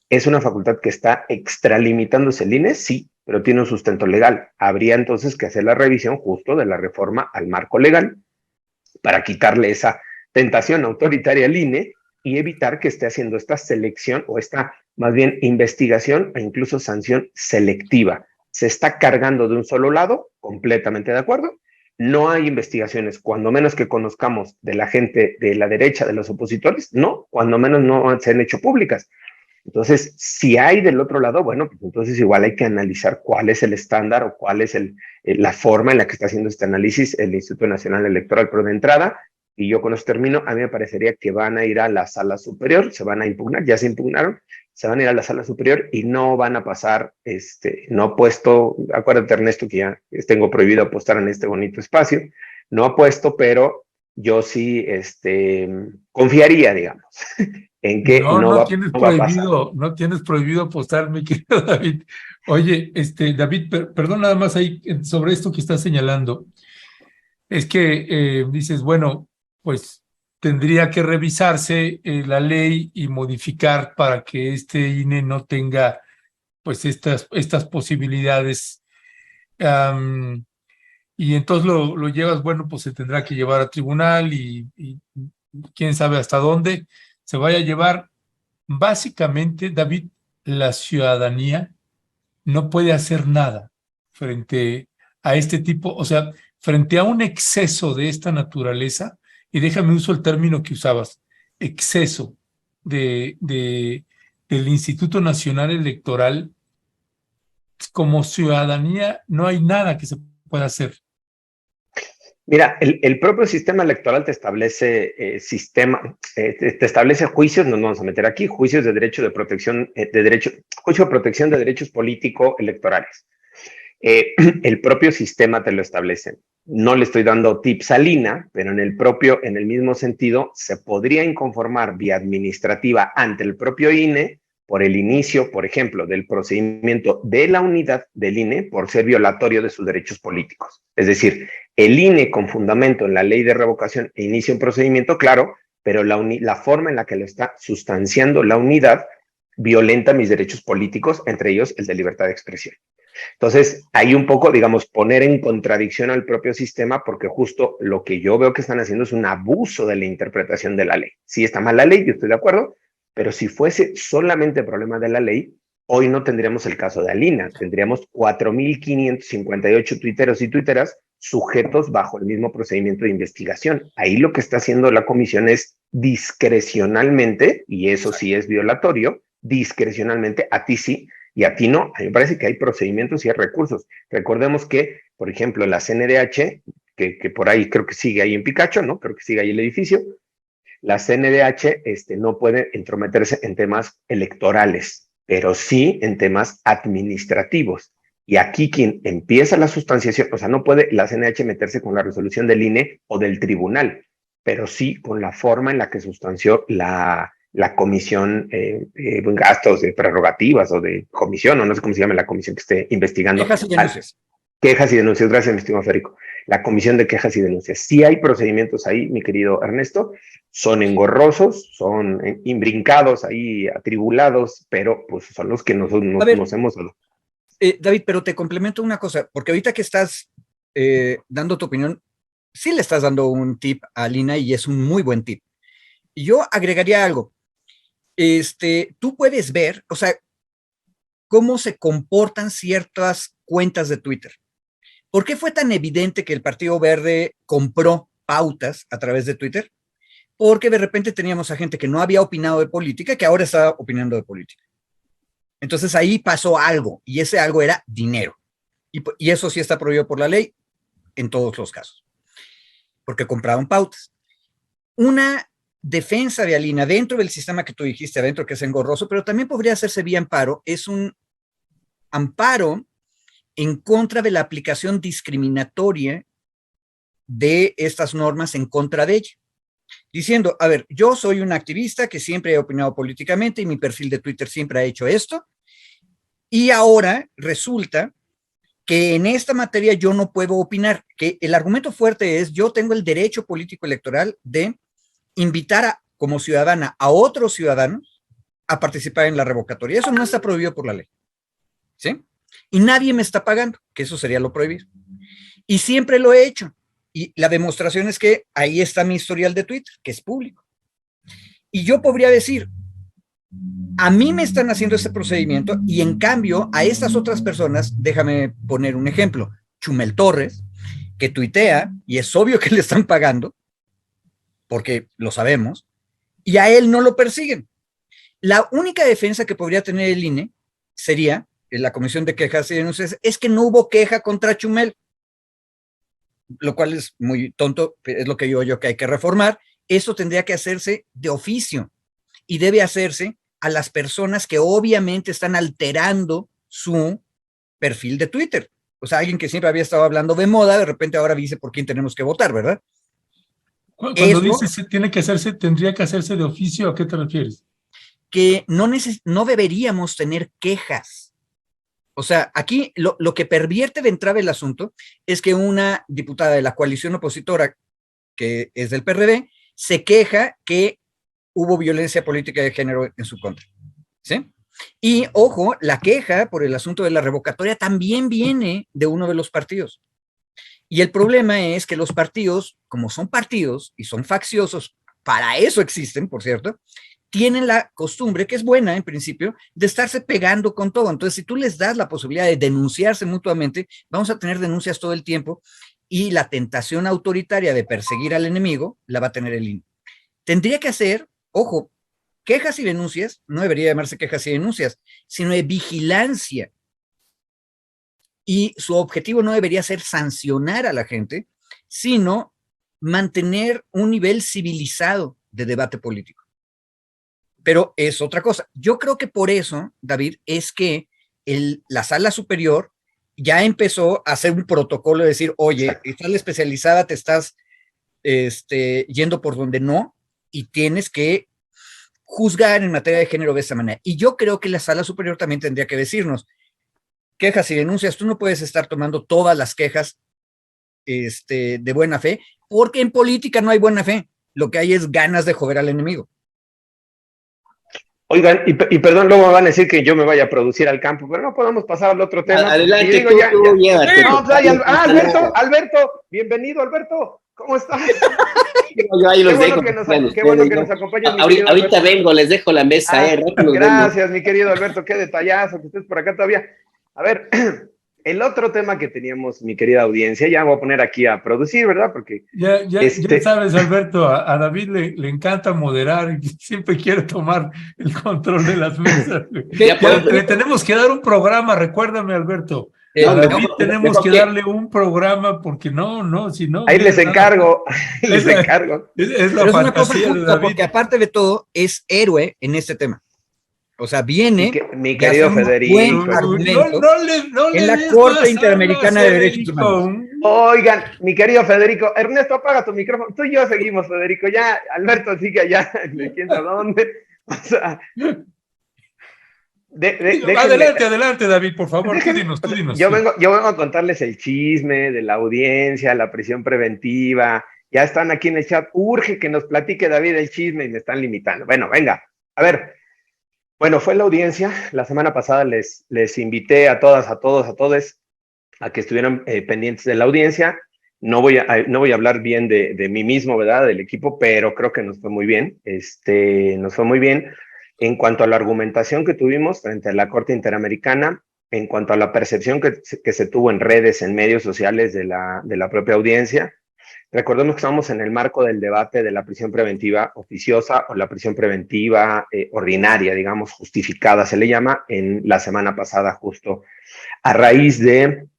¿es una facultad que está extralimitándose el INE? Sí, pero tiene un sustento legal. Habría entonces que hacer la revisión justo de la reforma al marco legal para quitarle esa tentación autoritaria al INE y evitar que esté haciendo esta selección o esta más bien investigación e incluso sanción selectiva. Se está cargando de un solo lado, completamente de acuerdo. No hay investigaciones, cuando menos que conozcamos de la gente de la derecha, de los opositores, no, cuando menos no se han hecho públicas. Entonces, si hay del otro lado, bueno, pues entonces igual hay que analizar cuál es el estándar o cuál es la forma en la que está haciendo este análisis el Instituto Nacional Electoral. Pero de entrada, y yo con eso termino, a mí me parecería que van a ir a la sala superior, se van a impugnar, ya se impugnaron, se van a ir a la sala superior y no van a pasar, no apuesto, acuérdate Ernesto que ya tengo prohibido apostar en este bonito espacio, no apuesto, pero yo sí confiaría, digamos, en que No tienes no va a pasar. prohibido, no tienes prohibido apostar, mi querido David. Oye, David, perdón nada más ahí sobre esto que estás señalando. Es que dices, bueno, pues tendría que revisarse la ley y modificar para que este INE no tenga pues estas posibilidades. Am, y entonces lo llevas, bueno, pues se tendrá que llevar a tribunal y quién sabe hasta dónde se vaya a llevar. Básicamente, David, la ciudadanía no puede hacer nada frente a este tipo, o sea, frente a un exceso de esta naturaleza, y déjame uso el término que usabas, exceso del Instituto Nacional Electoral, como ciudadanía no hay nada que se pueda hacer. Mira, el propio sistema electoral te establece te establece juicios, no nos vamos a meter aquí, juicios de derecho de protección juicio de protección de derechos político electorales. El propio sistema te lo establece. No le estoy dando tips a Lina, pero en el mismo sentido, se podría inconformar vía administrativa ante el propio INE por el inicio, por ejemplo, del procedimiento de la unidad del INE por ser violatorio de sus derechos políticos. Es decir, el INE con fundamento en la ley de revocación inicia un procedimiento, claro, pero la forma en la que lo está sustanciando la unidad violenta mis derechos políticos, entre ellos el de libertad de expresión. Entonces, hay un poco, digamos, poner en contradicción al propio sistema, porque justo lo que yo veo que están haciendo es un abuso de la interpretación de la ley. Sí está mal la ley, yo estoy de acuerdo, pero si fuese solamente problema de la ley, hoy no tendríamos el caso de Alina, tendríamos 4.558 tuiteros y tuiteras sujetos bajo el mismo procedimiento de investigación. Ahí lo que está haciendo la comisión es discrecionalmente, y eso sí es violatorio, discrecionalmente, a ti sí, y a ti no. A mí me parece que hay procedimientos y hay recursos. Recordemos que, por ejemplo, la CNDH, que por ahí creo que sigue ahí en Picacho, ¿no? Creo que sigue ahí el edificio. La CNDH no puede entrometerse en temas electorales, pero sí en temas administrativos. Y aquí quien empieza la sustanciación, o sea, no puede la CNDH meterse con la resolución del INE o del tribunal, pero sí con la forma en la que sustanció la comisión, gastos de prerrogativas o de comisión, o no sé cómo se llama la comisión que esté investigando. Quejas y denuncias. Quejas y denuncias, gracias, mi estimado Federico. La comisión de quejas y denuncias. Sí hay procedimientos ahí, mi querido Ernesto, son engorrosos, son imbrincados ahí, atribulados, pero pues son los que nos hemos... David, pero te complemento una cosa, porque ahorita que estás dando tu opinión, sí le estás dando un tip a Lina y es un muy buen tip. Y yo agregaría algo. Tú puedes ver, o sea, cómo se comportan ciertas cuentas de Twitter. ¿Por qué fue tan evidente que el Partido Verde compró pautas a través de Twitter? Porque de repente teníamos a gente que no había opinado de política que ahora estaba opinando de política. Entonces ahí pasó algo y ese algo era dinero. Y eso sí está prohibido por la ley en todos los casos, porque compraron pautas. Una defensa de Alina dentro del sistema que tú dijiste adentro, que es engorroso, pero también podría hacerse vía amparo, es un amparo en contra de la aplicación discriminatoria de estas normas en contra de ella. Diciendo, a ver, yo soy un activista que siempre he opinado políticamente y mi perfil de Twitter siempre ha hecho esto, Y ahora resulta que en esta materia yo no puedo opinar, que el argumento fuerte es yo tengo el derecho político electoral de invitar como ciudadana a otros ciudadanos a participar en la revocatoria. Eso no está prohibido por la ley, ¿sí? Y nadie me está pagando, que eso sería lo prohibido. Y siempre lo he hecho. Y la demostración es que ahí está mi historial de Twitter, que es público. Y yo podría decir, a mí me están haciendo este procedimiento y en cambio a estas otras personas, déjame poner un ejemplo, Chumel Torres, que tuitea y es obvio que le están pagando, porque lo sabemos, y a él no lo persiguen. La única defensa que podría tener el INE sería, en la Comisión de Quejas y Denuncias, es que no hubo queja contra Chumel, lo cual es muy tonto, es lo que digo yo que hay que reformar. Eso tendría que hacerse de oficio y debe hacerse a las personas que obviamente están alterando su perfil de Twitter. O sea, alguien que siempre había estado hablando de moda, de repente ahora dice por quién tenemos que votar, ¿verdad? Cuando dices tiene que hacerse, tendría que hacerse de oficio, ¿a qué te refieres? Que no deberíamos tener quejas. O sea, aquí lo que pervierte de entrada el asunto es que una diputada de la coalición opositora, que es del PRD, se queja que hubo violencia política de género en su contra, ¿sí? Y, ojo, la queja por el asunto de la revocatoria también viene de uno de los partidos. Y el problema es que los partidos, como son partidos y son facciosos, para eso existen, por cierto, tienen la costumbre, que es buena en principio, de estarse pegando con todo. Entonces, si tú les das la posibilidad de denunciarse mutuamente, vamos a tener denuncias todo el tiempo y la tentación autoritaria de perseguir al enemigo la va a tener el INE. Tendría que hacer, ojo, quejas y denuncias, no debería llamarse quejas y denuncias, sino de vigilancia. Y su objetivo no debería ser sancionar a la gente, sino mantener un nivel civilizado de debate político. Pero es otra cosa. Yo creo que por eso, David, es que la sala superior ya empezó a hacer un protocolo de decir, oye, estás especializada, te estás yendo por donde no, y tienes que juzgar en materia de género de esa manera. Y yo creo que la sala superior también tendría que decirnos, quejas y denuncias, tú no puedes estar tomando todas las quejas de buena fe, porque en política no hay buena fe, lo que hay es ganas de joder al enemigo. Oigan, y perdón, luego me van a decir que yo me vaya a producir al campo, pero no podemos pasar al otro tema. Adelante, digo, llévate. Alberto, bienvenido, Alberto, ¿cómo estás? Yo ahí los dejo. Qué bueno que nos acompañes. Ahorita vengo, les dejo la mesa. Gracias, mi querido Alberto, qué detallazo que estés por acá todavía. A ver, el otro tema que teníamos, mi querida audiencia, ya voy a poner aquí a producir, ¿verdad? Porque ya sabes, Alberto, a David le encanta moderar y siempre quiere tomar el control de las mesas. Le tenemos que dar un programa, recuérdame, Alberto. A David tenemos que darle un programa porque si no. Ahí les encargo, Es la fantasía de David. Porque aparte de todo, es héroe en este tema. O sea, viene mi querido Federico. En la Corte Interamericana de Derechos Humanos. Oigan, mi querido Federico, Ernesto, apaga tu micrófono. Tú y yo seguimos, Federico. Ya, Alberto sigue allá, de quién sabe dónde. O sea. Adelante, David, por favor. Tú dinos. Yo vengo a contarles el chisme de la audiencia, la prisión preventiva. Ya están aquí en el chat. Urge que nos platique David el chisme y me están limitando. Bueno, venga. A ver. Bueno, fue la audiencia. La semana pasada les invité a todas, a todos, a que estuvieran pendientes de la audiencia. No voy a hablar bien de mí mismo, ¿verdad? Del equipo, pero creo que nos fue muy bien. Nos fue muy bien en cuanto a la argumentación que tuvimos frente a la Corte Interamericana, en cuanto a la percepción que se tuvo en redes, en medios sociales de la propia audiencia. Recordemos que estamos en el marco del debate de la prisión preventiva oficiosa o la prisión preventiva ordinaria, digamos, justificada, se le llama, en la semana pasada, justo a raíz de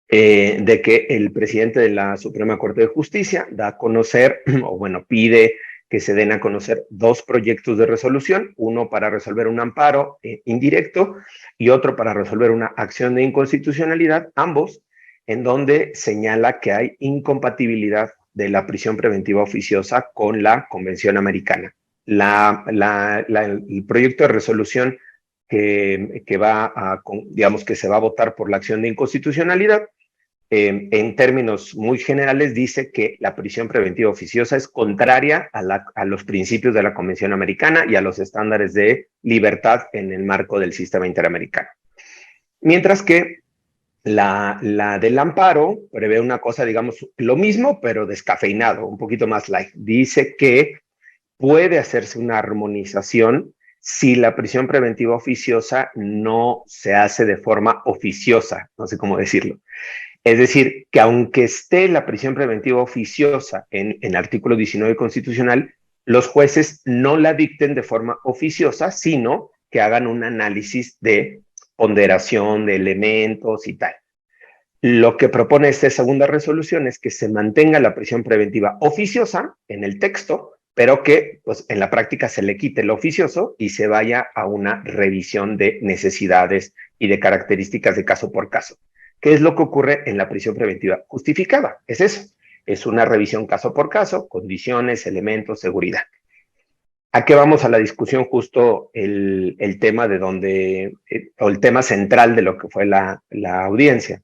que el presidente de la Suprema Corte de Justicia da a conocer, o bueno, pide que se den a conocer 2 proyectos de resolución, uno para resolver un amparo indirecto y otro para resolver una acción de inconstitucionalidad, ambos en donde señala que hay incompatibilidad de la prisión preventiva oficiosa con la Convención Americana. El proyecto de resolución que va a, digamos, que se va a votar por la acción de inconstitucionalidad. En términos muy generales, dice que la prisión preventiva oficiosa es contraria a los principios de la Convención Americana y a los estándares de libertad en el marco del sistema interamericano. Mientras que la del amparo prevé una cosa, digamos, lo mismo, pero descafeinado, un poquito más light. Dice que puede hacerse una armonización si la prisión preventiva oficiosa no se hace de forma oficiosa, no sé cómo decirlo. Es decir, que aunque esté la prisión preventiva oficiosa en el artículo 19 constitucional, los jueces no la dicten de forma oficiosa, sino que hagan un análisis de ponderación de elementos y tal. Lo que propone esta segunda resolución es que se mantenga la prisión preventiva oficiosa en el texto, pero que pues, en la práctica se le quite lo oficioso y se vaya a una revisión de necesidades y de características de caso por caso. ¿Qué es lo que ocurre en la prisión preventiva justificada? Es eso, es una revisión caso por caso, condiciones, elementos, seguridad. ¿A qué vamos a la discusión? Justo el tema de donde, o el tema central de lo que fue la audiencia.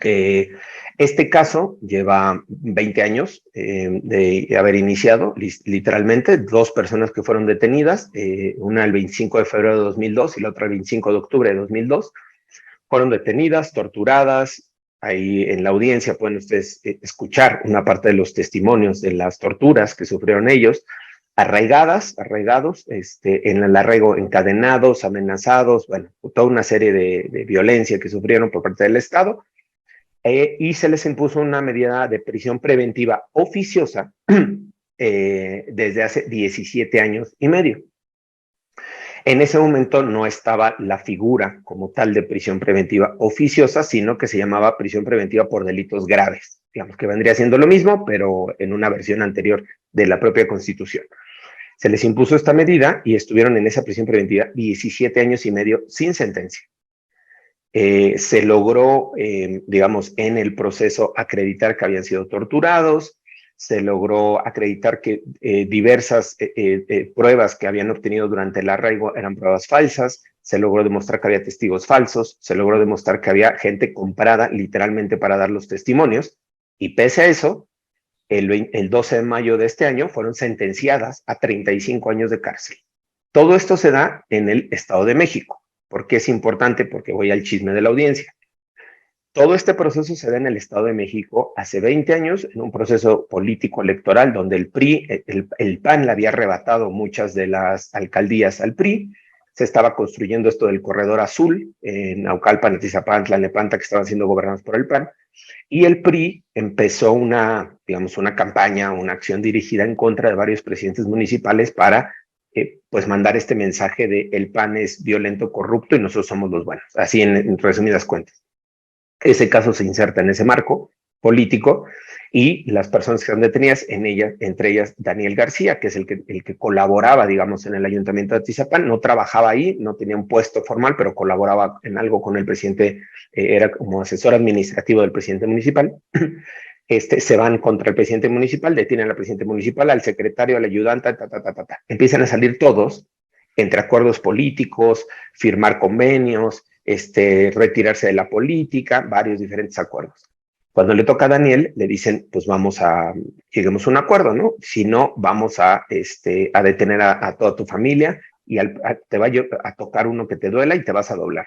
Este caso lleva 20 años de haber iniciado, literalmente, 2 personas que fueron detenidas, una el 25 de febrero de 2002 y la otra el 25 de octubre de 2002, fueron detenidas, torturadas. Ahí en la audiencia pueden ustedes escuchar una parte de los testimonios de las torturas que sufrieron ellos, arraigados, en el arraigo, encadenados, amenazados, bueno, toda una serie de violencia que sufrieron por parte del Estado, y se les impuso una medida de prisión preventiva oficiosa desde hace 17 años y medio. En ese momento no estaba la figura como tal de prisión preventiva oficiosa, sino que se llamaba prisión preventiva por delitos graves, digamos que vendría siendo lo mismo, pero en una versión anterior de la propia Constitución. Se les impuso esta medida y estuvieron en esa prisión preventiva 17 años y medio sin sentencia. Se logró, digamos, en el proceso acreditar que habían sido torturados, se logró acreditar que diversas pruebas que habían obtenido durante el arraigo eran pruebas falsas, se logró demostrar que había testigos falsos, se logró demostrar que había gente comprada literalmente para dar los testimonios, y pese a eso, el 12 de mayo de este año fueron sentenciadas a 35 años de cárcel. Todo esto se da en el Estado de México. ¿Por qué es importante? Porque voy al chisme de la audiencia. Todo este proceso se da en el Estado de México hace 20 años, en un proceso político electoral donde el PRI, el PAN le había arrebatado muchas de las alcaldías al PRI, se estaba construyendo esto del Corredor Azul, en Naucalpan, Atizapán, Tlalnepantla, que estaban siendo gobernados por el PAN, y el PRI empezó una campaña, una acción dirigida en contra de varios presidentes municipales para pues mandar este mensaje de el PAN es violento, corrupto y nosotros somos los buenos, así en resumidas cuentas. Ese caso se inserta en ese marco político y las personas que están detenidas, entre ellas Daniel García, que es el que colaboraba, digamos, en el ayuntamiento de Atizapán, no trabajaba ahí, no tenía un puesto formal, pero colaboraba en algo con el presidente, era como asesor administrativo del presidente municipal. Se van contra el presidente municipal, detienen al presidente municipal, al secretario, al ayudante, Empiezan a salir todos entre acuerdos políticos, firmar convenios, retirarse de la política, varios diferentes acuerdos. Cuando le toca a Daniel, le dicen, pues lleguemos a un acuerdo, ¿no? Si no, vamos a detener a toda tu familia y te va a tocar uno que te duela y te vas a doblar.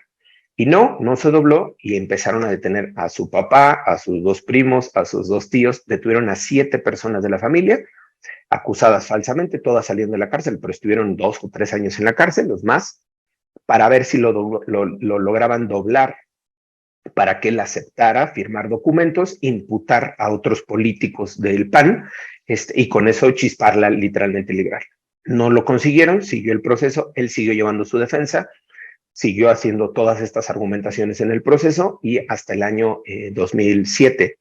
Y no se dobló y empezaron a detener a su papá, a sus 2 primos, a sus 2 tíos, detuvieron a 7 personas de la familia, acusadas falsamente, todas salieron de la cárcel, pero estuvieron 2 o 3 años en la cárcel, los más, para ver si lo lograban doblar, para que él aceptara firmar documentos, imputar a otros políticos del PAN, y con eso chisparla, literalmente librarla. No lo consiguieron, siguió el proceso, él siguió llevando su defensa, siguió haciendo todas estas argumentaciones en el proceso y hasta el año 2007.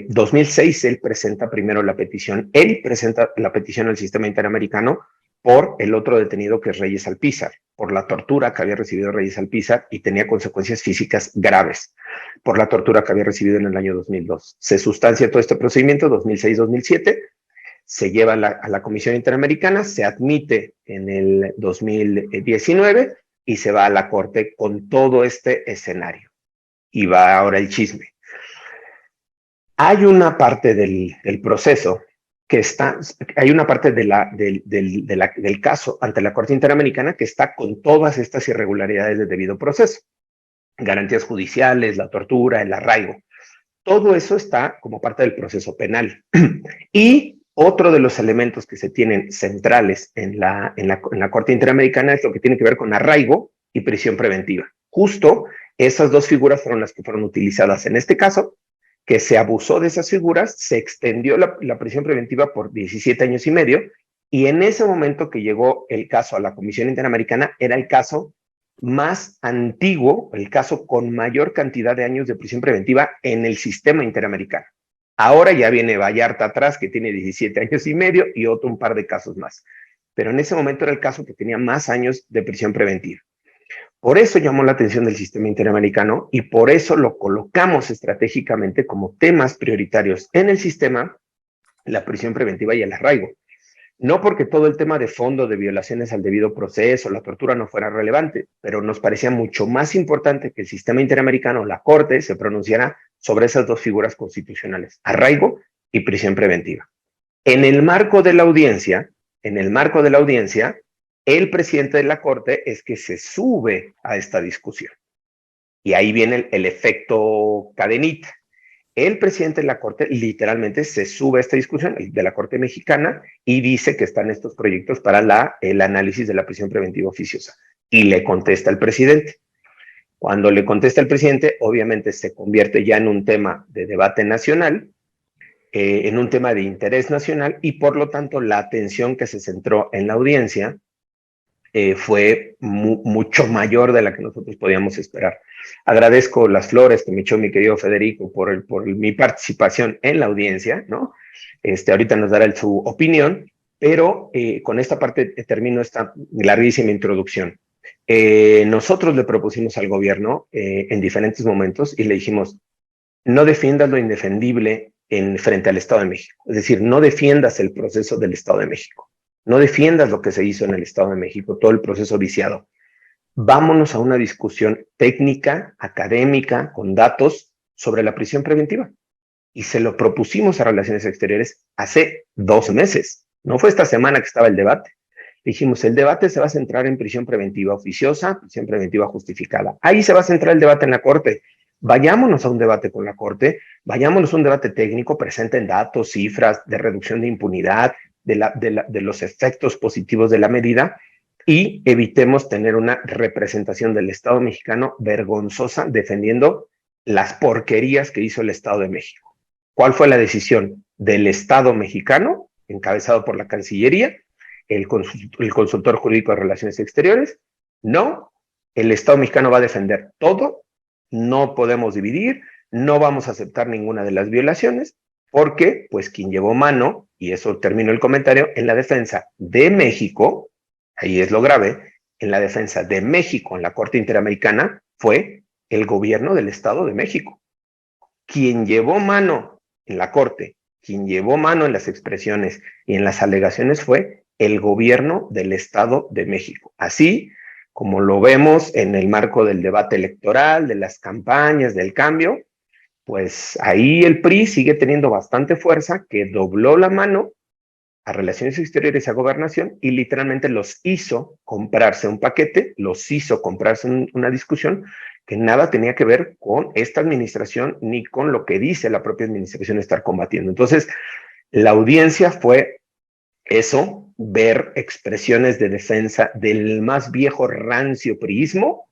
2006 él presenta primero la petición, al sistema interamericano por el otro detenido que es Reyes Alpizar, por la tortura que había recibido Reyes Alpizar y tenía consecuencias físicas graves por la tortura que había recibido en el año 2002. Se sustancia todo este procedimiento, 2006-2007, se lleva a la Comisión Interamericana, se admite en el 2019 y se va a la corte con todo este escenario. Y va ahora el chisme. Hay una parte del proceso que está, hay una parte del caso ante la Corte Interamericana que está con todas estas irregularidades de debido proceso. Garantías judiciales, la tortura, el arraigo. Todo eso está como parte del proceso penal. Y otro de los elementos que se tienen centrales en la Corte Interamericana es lo que tiene que ver con arraigo y prisión preventiva. Justo esas dos figuras fueron las que fueron utilizadas en este caso, que se abusó de esas figuras, se extendió la prisión preventiva por 17 años y medio, y en ese momento que llegó el caso a la Comisión Interamericana, era el caso más antiguo, el caso con mayor cantidad de años de prisión preventiva en el sistema interamericano. Ahora ya viene Vallarta atrás, que tiene 17 años y medio, y otro un par de casos más. Pero en ese momento era el caso que tenía más años de prisión preventiva. Por eso llamó la atención del sistema interamericano y por eso lo colocamos estratégicamente como temas prioritarios en el sistema, la prisión preventiva y el arraigo. No porque todo el tema de fondo de violaciones al debido proceso, la tortura no fuera relevante, pero nos parecía mucho más importante que el sistema interamericano, la Corte, se pronunciara sobre esas dos figuras constitucionales, arraigo y prisión preventiva. En el marco de la audiencia, el presidente de la Corte es que se sube a esta discusión. Y ahí viene el efecto cadenita. El presidente de la Corte literalmente se sube a esta discusión de la Corte Mexicana y dice que están estos proyectos para el análisis de la prisión preventiva oficiosa. Y le contesta el presidente. Cuando le contesta el presidente, obviamente se convierte ya en un tema de debate nacional, en un tema de interés nacional, y por lo tanto la atención que se centró en la audiencia fue mucho mayor de la que nosotros podíamos esperar. Agradezco las flores que me echó mi querido Federico por mi participación en la audiencia, ¿no? Ahorita nos dará su opinión, pero con esta parte termino esta larguísima introducción. Nosotros le propusimos al gobierno en diferentes momentos y le dijimos, no defiendas lo indefendible frente al Estado de México. Es decir, no defiendas el proceso del Estado de México. No defiendas lo que se hizo en el Estado de México, todo el proceso viciado. Vámonos a una discusión técnica, académica, con datos sobre la prisión preventiva. Y se lo propusimos a Relaciones Exteriores hace 2 meses. No fue esta semana que estaba el debate. Dijimos, el debate se va a centrar en prisión preventiva oficiosa, prisión preventiva justificada. Ahí se va a centrar el debate en la Corte. Vayámonos a un debate con la Corte, vayámonos a un debate técnico, presenten datos, cifras de reducción de impunidad, de los efectos positivos de la medida, y evitemos tener una representación del Estado mexicano vergonzosa defendiendo las porquerías que hizo el Estado de México. ¿Cuál fue la decisión del Estado mexicano, encabezado por la Cancillería, el consultor jurídico de Relaciones Exteriores? No, el Estado mexicano va a defender todo, no podemos dividir, no vamos a aceptar ninguna de las violaciones, porque pues quien llevó mano, y eso terminó el comentario, en la defensa de México, ahí es lo grave, en la defensa de México en la Corte Interamericana fue el gobierno del Estado de México. Quien llevó mano en la Corte, quien llevó mano en las expresiones y en las alegaciones fue el gobierno del Estado de México. Así como lo vemos en el marco del debate electoral, de las campañas, del cambio, pues ahí el PRI sigue teniendo bastante fuerza, que dobló la mano a Relaciones Exteriores y a Gobernación y literalmente los hizo comprarse un paquete, los hizo comprarse una discusión que nada tenía que ver con esta administración ni con lo que dice la propia administración estar combatiendo. Entonces, la audiencia fue eso, ver expresiones de defensa del más viejo rancio priismo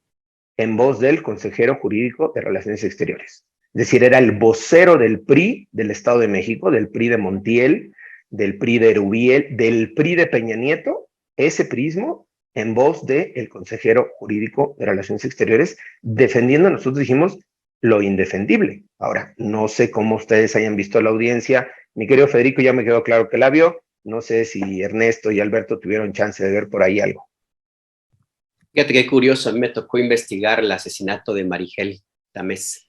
en voz del consejero jurídico de Relaciones Exteriores. Es decir, era el vocero del PRI del Estado de México, del PRI de Montiel, del PRI de Erubiel, del PRI de Peña Nieto, ese priismo en voz del consejero jurídico de Relaciones Exteriores, defendiendo, nosotros dijimos, lo indefendible. Ahora, no sé cómo ustedes hayan visto la audiencia. Mi querido Federico ya me quedó claro que la vio. No sé si Ernesto y Alberto tuvieron chance de ver por ahí algo. Fíjate qué curioso, a mí me tocó investigar el asesinato de Marigel Tamés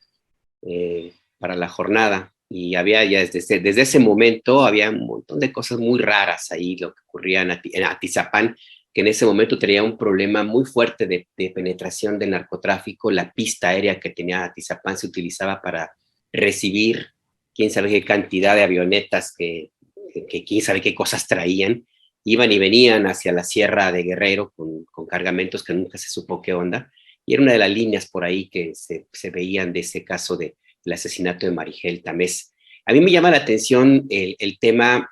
para la jornada, y había ya desde ese momento había un montón de cosas muy raras ahí, lo que ocurría en Atizapán, que en ese momento tenía un problema muy fuerte de penetración del narcotráfico. La pista aérea que tenía Atizapán se utilizaba para recibir quién sabe qué cantidad de avionetas que quién sabe qué cosas traían. Iban y venían hacia la Sierra de Guerrero con cargamentos que nunca se supo qué onda. Y era una de las líneas por ahí que se veían de ese caso del asesinato de Marigel Tamés. A mí me llama la atención el tema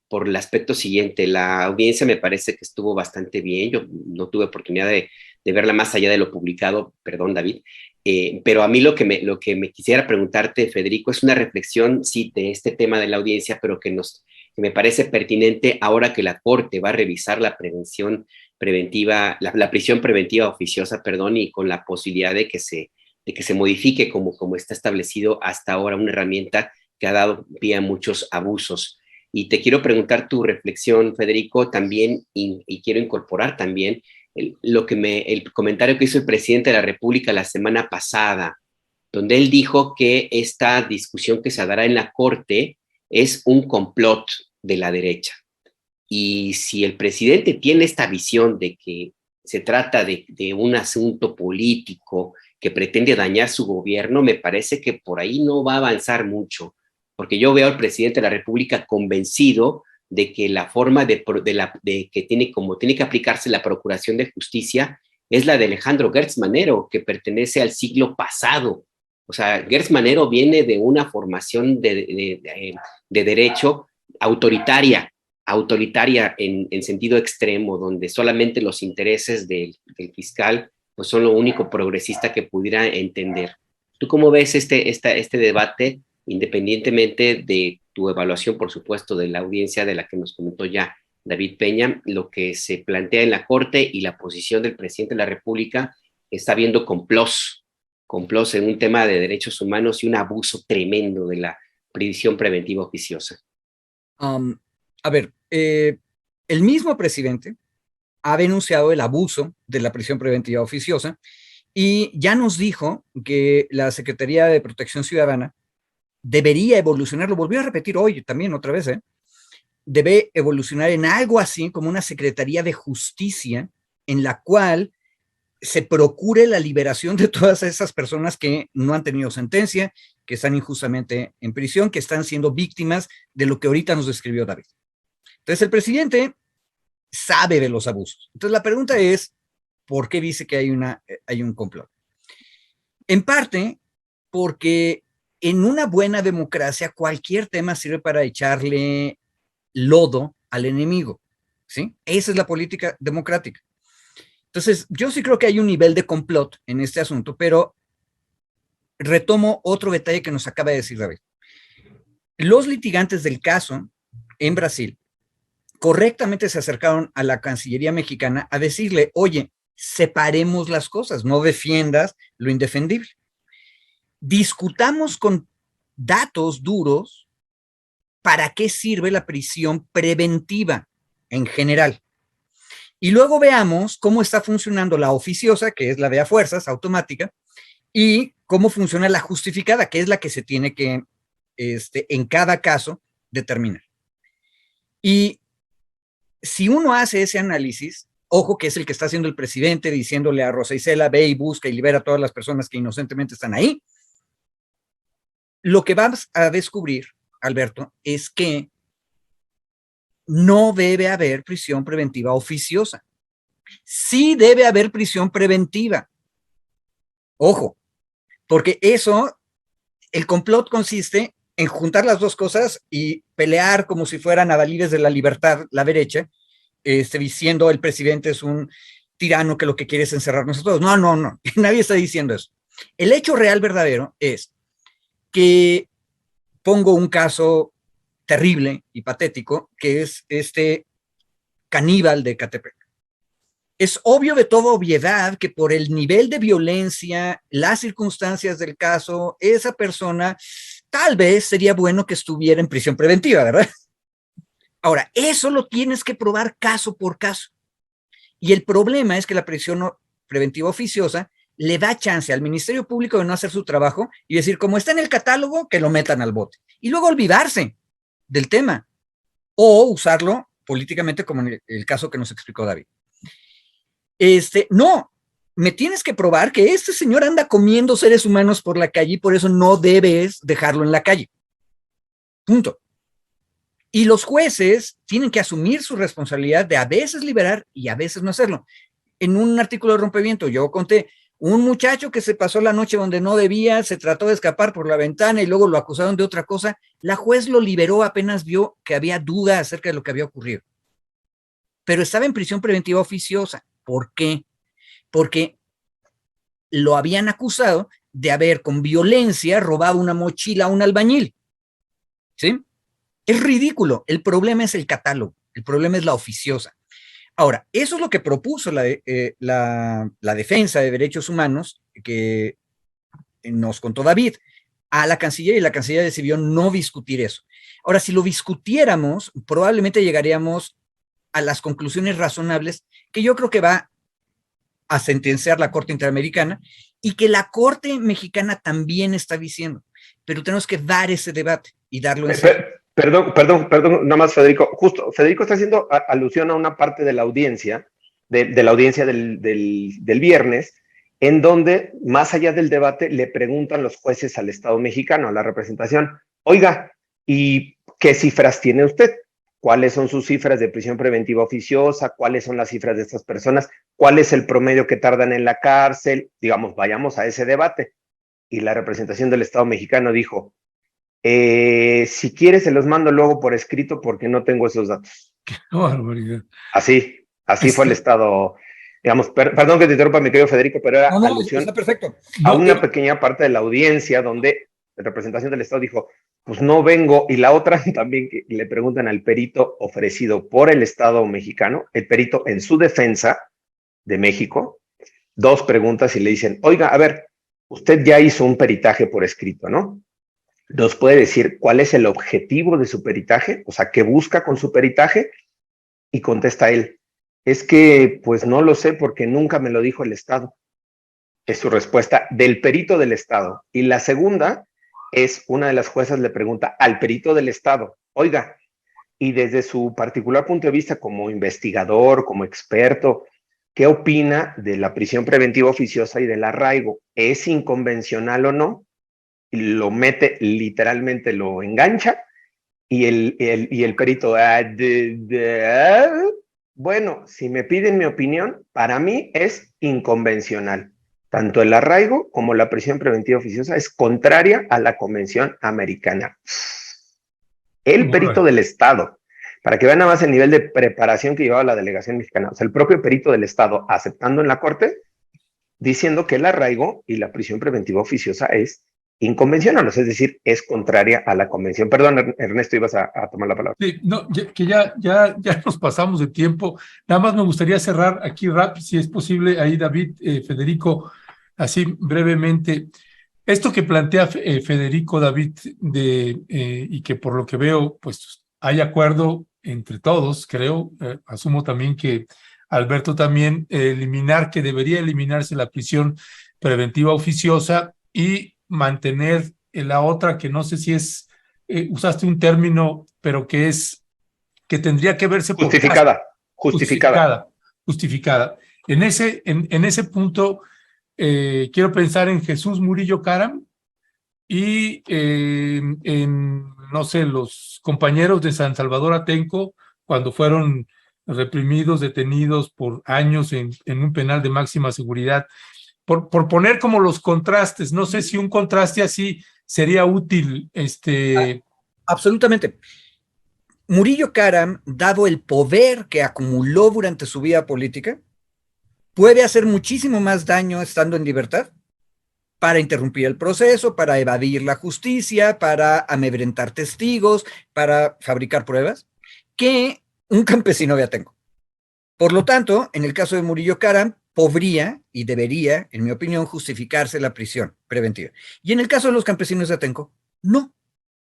por el aspecto siguiente. La audiencia me parece que estuvo bastante bien. Yo no tuve oportunidad de verla más allá de lo publicado, perdón, David. Pero a mí lo que me quisiera preguntarte, Federico, es una reflexión, sí, de este tema de la audiencia, pero que me parece pertinente ahora que la Corte va a revisar la prevención preventiva, la prisión preventiva oficiosa, perdón, y con la posibilidad de que se modifique como está establecido hasta ahora, una herramienta que ha dado pie a muchos abusos. Y te quiero preguntar tu reflexión, Federico, también, y quiero incorporar también el comentario que hizo el presidente de la República la semana pasada, donde él dijo que esta discusión que se dará en la Corte es un complot de la derecha. Y si el presidente tiene esta visión de que se trata de un asunto político que pretende dañar su gobierno, me parece que por ahí no va a avanzar mucho, porque yo veo al presidente de la República convencido de que la forma que tiene que aplicarse la procuración de justicia es la de Alejandro Gertz Manero, que pertenece al siglo pasado. O sea, Gertz Manero viene de una formación de derecho autoritaria en sentido extremo, donde solamente los intereses del fiscal pues son lo único progresista que pudiera entender. ¿Tú cómo ves este debate, independientemente de tu evaluación, por supuesto, de la audiencia de la que nos comentó ya David Peña, lo que se plantea en la Corte y la posición del presidente de la República? Está habiendo complots en un tema de derechos humanos y un abuso tremendo de la prisión preventiva oficiosa. A ver, el mismo presidente ha denunciado el abuso de la prisión preventiva oficiosa y ya nos dijo que la Secretaría de Protección Ciudadana debería evolucionar, lo volvió a repetir hoy también otra vez, debe evolucionar en algo así como una Secretaría de Justicia en la cual se procure la liberación de todas esas personas que no han tenido sentencia, que están injustamente en prisión, que están siendo víctimas de lo que ahorita nos describió David. Entonces el presidente sabe de los abusos. Entonces la pregunta es, ¿por qué dice que hay un complot? En parte, porque en una buena democracia cualquier tema sirve para echarle lodo al enemigo, ¿sí? Esa es la política democrática. Entonces, yo sí creo que hay un nivel de complot en este asunto, pero retomo otro detalle que nos acaba de decir David. Los litigantes del caso en Brasil correctamente se acercaron a la Cancillería mexicana a decirle, oye, separemos las cosas, no defiendas lo indefendible. Discutamos con datos duros para qué sirve la prisión preventiva en general. Y luego veamos cómo está funcionando la oficiosa, que es la de a fuerzas, automática, y cómo funciona la justificada, que es la que se tiene que, en cada caso, determinar. Y si uno hace ese análisis, ojo que es el que está haciendo el presidente, diciéndole a Rosa Isela, ve y busca y libera a todas las personas que inocentemente están ahí, lo que vamos a descubrir, Alberto, es que no debe haber prisión preventiva oficiosa. Sí debe haber prisión preventiva. Ojo, porque el complot consiste en juntar las dos cosas y pelear como si fueran adalides de la libertad, la derecha, diciendo el presidente es un tirano que lo que quiere es encerrarnos a todos. No, nadie está diciendo eso. El hecho real verdadero es que pongo un caso terrible y patético, que es este caníbal de Ecatepec. Es obvio de toda obviedad que por el nivel de violencia, las circunstancias del caso, esa persona tal vez sería bueno que estuviera en prisión preventiva, ¿verdad? Ahora, eso lo tienes que probar caso por caso. Y el problema es que la prisión preventiva oficiosa le da chance al Ministerio Público de no hacer su trabajo y decir, como está en el catálogo, que lo metan al bote. Y luego olvidarse del tema o usarlo políticamente, como en el caso que nos explicó David. No, me tienes que probar que este señor anda comiendo seres humanos por la calle y por eso no debes dejarlo en la calle. Punto. Y los jueces tienen que asumir su responsabilidad de a veces liberar y a veces no hacerlo. En un artículo de Rompeviento yo conté un muchacho que se pasó la noche donde no debía, se trató de escapar por la ventana y luego lo acusaron de otra cosa. La juez lo liberó apenas vio que había duda acerca de lo que había ocurrido. Pero estaba en prisión preventiva oficiosa. ¿Por qué? Porque lo habían acusado de haber con violencia robado una mochila a un albañil. ¿Sí? Es ridículo. El problema es el catálogo. El problema es la oficiosa. Ahora, eso es lo que propuso la defensa de derechos humanos que nos contó David a la Cancillería, y la Cancillería decidió no discutir eso. Ahora, si lo discutiéramos, probablemente llegaríamos a las conclusiones razonables que yo creo que va a sentenciar la Corte Interamericana y que la Corte Mexicana también está diciendo. Pero tenemos que dar ese debate y darlo en serio. Perdón, nada más, Federico. Justo, Federico está haciendo alusión a una parte de la audiencia, de la audiencia del viernes, en donde, más allá del debate, le preguntan los jueces al Estado mexicano, a la representación, oiga, ¿y qué cifras tiene usted? ¿Cuáles son sus cifras de prisión preventiva oficiosa? ¿Cuáles son las cifras de estas personas? ¿Cuál es el promedio que tardan en la cárcel? Digamos, vayamos a ese debate. Y la representación del Estado mexicano dijo, si quieres se los mando luego por escrito porque no tengo esos datos. Qué barbaridad. Así fue el Estado. Digamos, perdón que te interrumpa, mi querido Federico, pero era alusión está perfecto. a una pequeña parte de la audiencia donde la representación del Estado dijo, pues no vengo, y la otra también que le preguntan al perito ofrecido por el Estado mexicano, el perito en su defensa de México, 2 preguntas y le dicen, oiga, a ver, usted ya hizo un peritaje por escrito, ¿no? ¿Nos puede decir cuál es el objetivo de su peritaje? O sea, ¿qué busca con su peritaje? Y contesta él, es que pues no lo sé porque nunca me lo dijo el Estado. Es su respuesta del perito del Estado. Y la segunda es, una de las juezas le pregunta al perito del Estado, oiga, y desde su particular punto de vista como investigador, como experto, ¿qué opina de la prisión preventiva oficiosa y del arraigo? ¿Es inconvencional o no? Y lo mete, literalmente lo engancha, y el perito, bueno, si me piden mi opinión, para mí es inconvencional. Tanto el arraigo como la prisión preventiva oficiosa es contraria a la Convención Americana. El perito del Estado, para que vean nada más el nivel de preparación que llevaba la delegación mexicana, o sea, el propio perito del Estado aceptando en la Corte, diciendo que el arraigo y la prisión preventiva oficiosa es inconvencional, es decir, es contraria a la convención. Perdón, Ernesto, ibas a tomar la palabra. Sí, no, que ya nos pasamos de tiempo. Nada más me gustaría cerrar aquí rápido, si es posible, ahí David, Federico, así brevemente. Esto que plantea Federico, David, y que por lo que veo, pues hay acuerdo entre todos, creo, asumo también que Alberto también, que debería eliminarse la prisión preventiva oficiosa y mantener la otra, que no sé si es, usaste un término, pero que tendría que verse por justificada. En ese punto, quiero pensar en Jesús Murillo Caram y en, no sé, los compañeros de San Salvador Atenco, cuando fueron reprimidos, detenidos por años en un penal de máxima seguridad. Por poner como los contrastes, no sé si un contraste así sería útil. Absolutamente. Murillo Caram, dado el poder que acumuló durante su vida política, puede hacer muchísimo más daño estando en libertad para interrumpir el proceso, para evadir la justicia, para amedrentar testigos, para fabricar pruebas, que un campesino de Atenco. Por lo tanto, en el caso de Murillo Caram, podría y debería, en mi opinión, justificarse la prisión preventiva. Y en el caso de los campesinos de Atenco, no.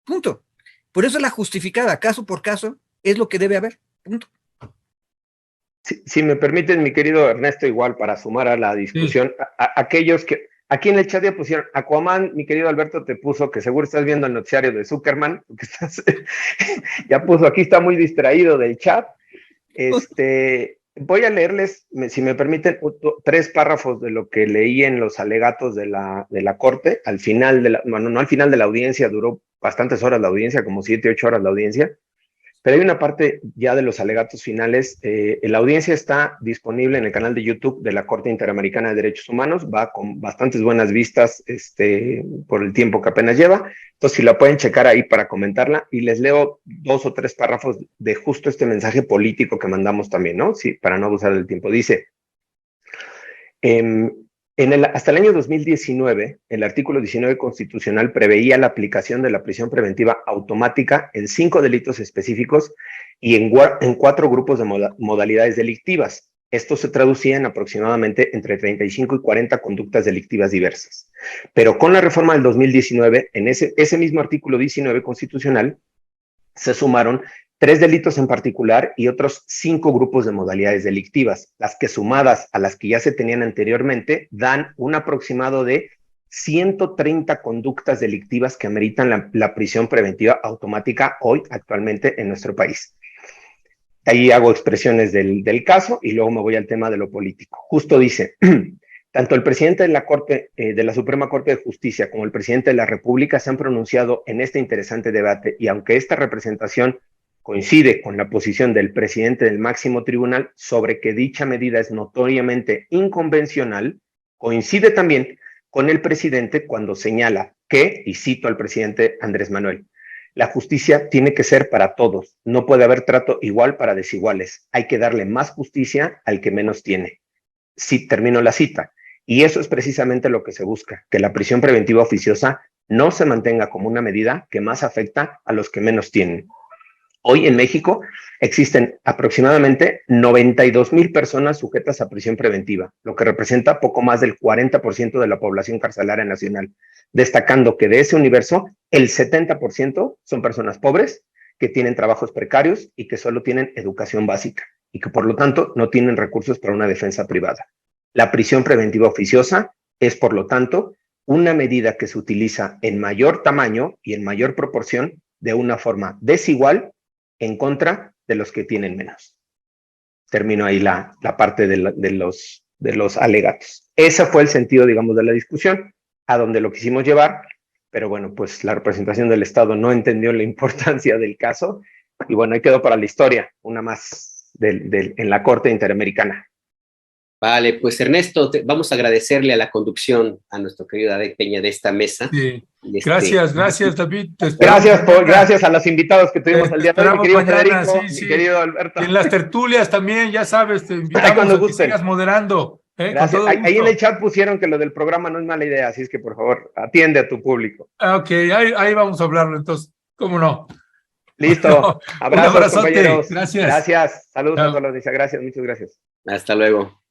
Punto. Por eso la justificada, caso por caso, es lo que debe haber. Punto. Si me permiten, mi querido Ernesto, igual para sumar a la discusión, sí. Aquellos que aquí en el chat ya pusieron, Aquaman, mi querido Alberto, te puso que seguro estás viendo el noticiario de Zuckerman, porque ya puso, aquí está muy distraído del chat. Voy a leerles, si me permiten, 3 párrafos de lo que leí en los alegatos de la Corte, al final bueno, no al final de la audiencia, duró bastantes horas la audiencia, como 7, 8 horas la audiencia, pero hay una parte ya de los alegatos finales. La audiencia está disponible en el canal de YouTube de la Corte Interamericana de Derechos Humanos, va con bastantes buenas vistas por el tiempo que apenas lleva, entonces si la pueden checar ahí para comentarla, y les leo 2 o 3 párrafos de justo este mensaje político que mandamos también, ¿no? Sí, para no abusar del tiempo. Dice, hasta el año 2019, el artículo 19 constitucional preveía la aplicación de la prisión preventiva automática en 5 delitos específicos y en 4 grupos de modalidades delictivas. Esto se traducía en aproximadamente entre 35 y 40 conductas delictivas diversas. Pero con la reforma del 2019, en ese mismo artículo 19 constitucional, se sumaron 3 delitos en particular y otros 5 grupos de modalidades delictivas, las que sumadas a las que ya se tenían anteriormente dan un aproximado de 130 conductas delictivas que ameritan la prisión preventiva automática hoy, actualmente, en nuestro país. Ahí hago expresiones del caso y luego me voy al tema de lo político. Justo dice, tanto el presidente de la Corte, de la Suprema Corte de Justicia, como el presidente de la República se han pronunciado en este interesante debate, y aunque esta representación coincide con la posición del presidente del máximo tribunal sobre que dicha medida es notoriamente inconvencional, coincide también con el presidente cuando señala que, y cito al presidente Andrés Manuel, la justicia tiene que ser para todos, no puede haber trato igual para desiguales, hay que darle más justicia al que menos tiene. Sí, termino la cita. Y eso es precisamente lo que se busca, que la prisión preventiva oficiosa no se mantenga como una medida que más afecta a los que menos tienen. Hoy en México existen aproximadamente 92,000 personas sujetas a prisión preventiva, lo que representa poco más del 40% de la población carcelaria nacional, destacando que de ese universo el 70% son personas pobres que tienen trabajos precarios y que solo tienen educación básica y que por lo tanto no tienen recursos para una defensa privada. La prisión preventiva oficiosa es, por lo tanto, una medida que se utiliza en mayor tamaño y en mayor proporción de una forma desigual en contra de los que tienen menos. Termino ahí la parte de los alegatos. Ese fue el sentido, digamos, de la discusión, a donde lo quisimos llevar, pero bueno, pues la representación del Estado no entendió la importancia del caso, y bueno, ahí quedó para la historia, una más en la Corte Interamericana. Vale, pues Ernesto, vamos a agradecerle a la conducción, a nuestro querido David Peña de esta mesa. Sí. Gracias, David. Gracias a los invitados que tuvimos el día de hoy, mi querido mañana, Federico, mi querido Alberto. Y en las tertulias también, ya sabes, te invitamos a que sigas moderando. Gracias. Ahí en el chat pusieron que lo del programa no es mala idea, así es que por favor, atiende a tu público. Ok, ahí vamos a hablarlo entonces, ¿cómo no? Listo. Abrazos, compañeros. Gracias. Gracias. Saludos a todos los. Gracias, muchas gracias. Hasta luego.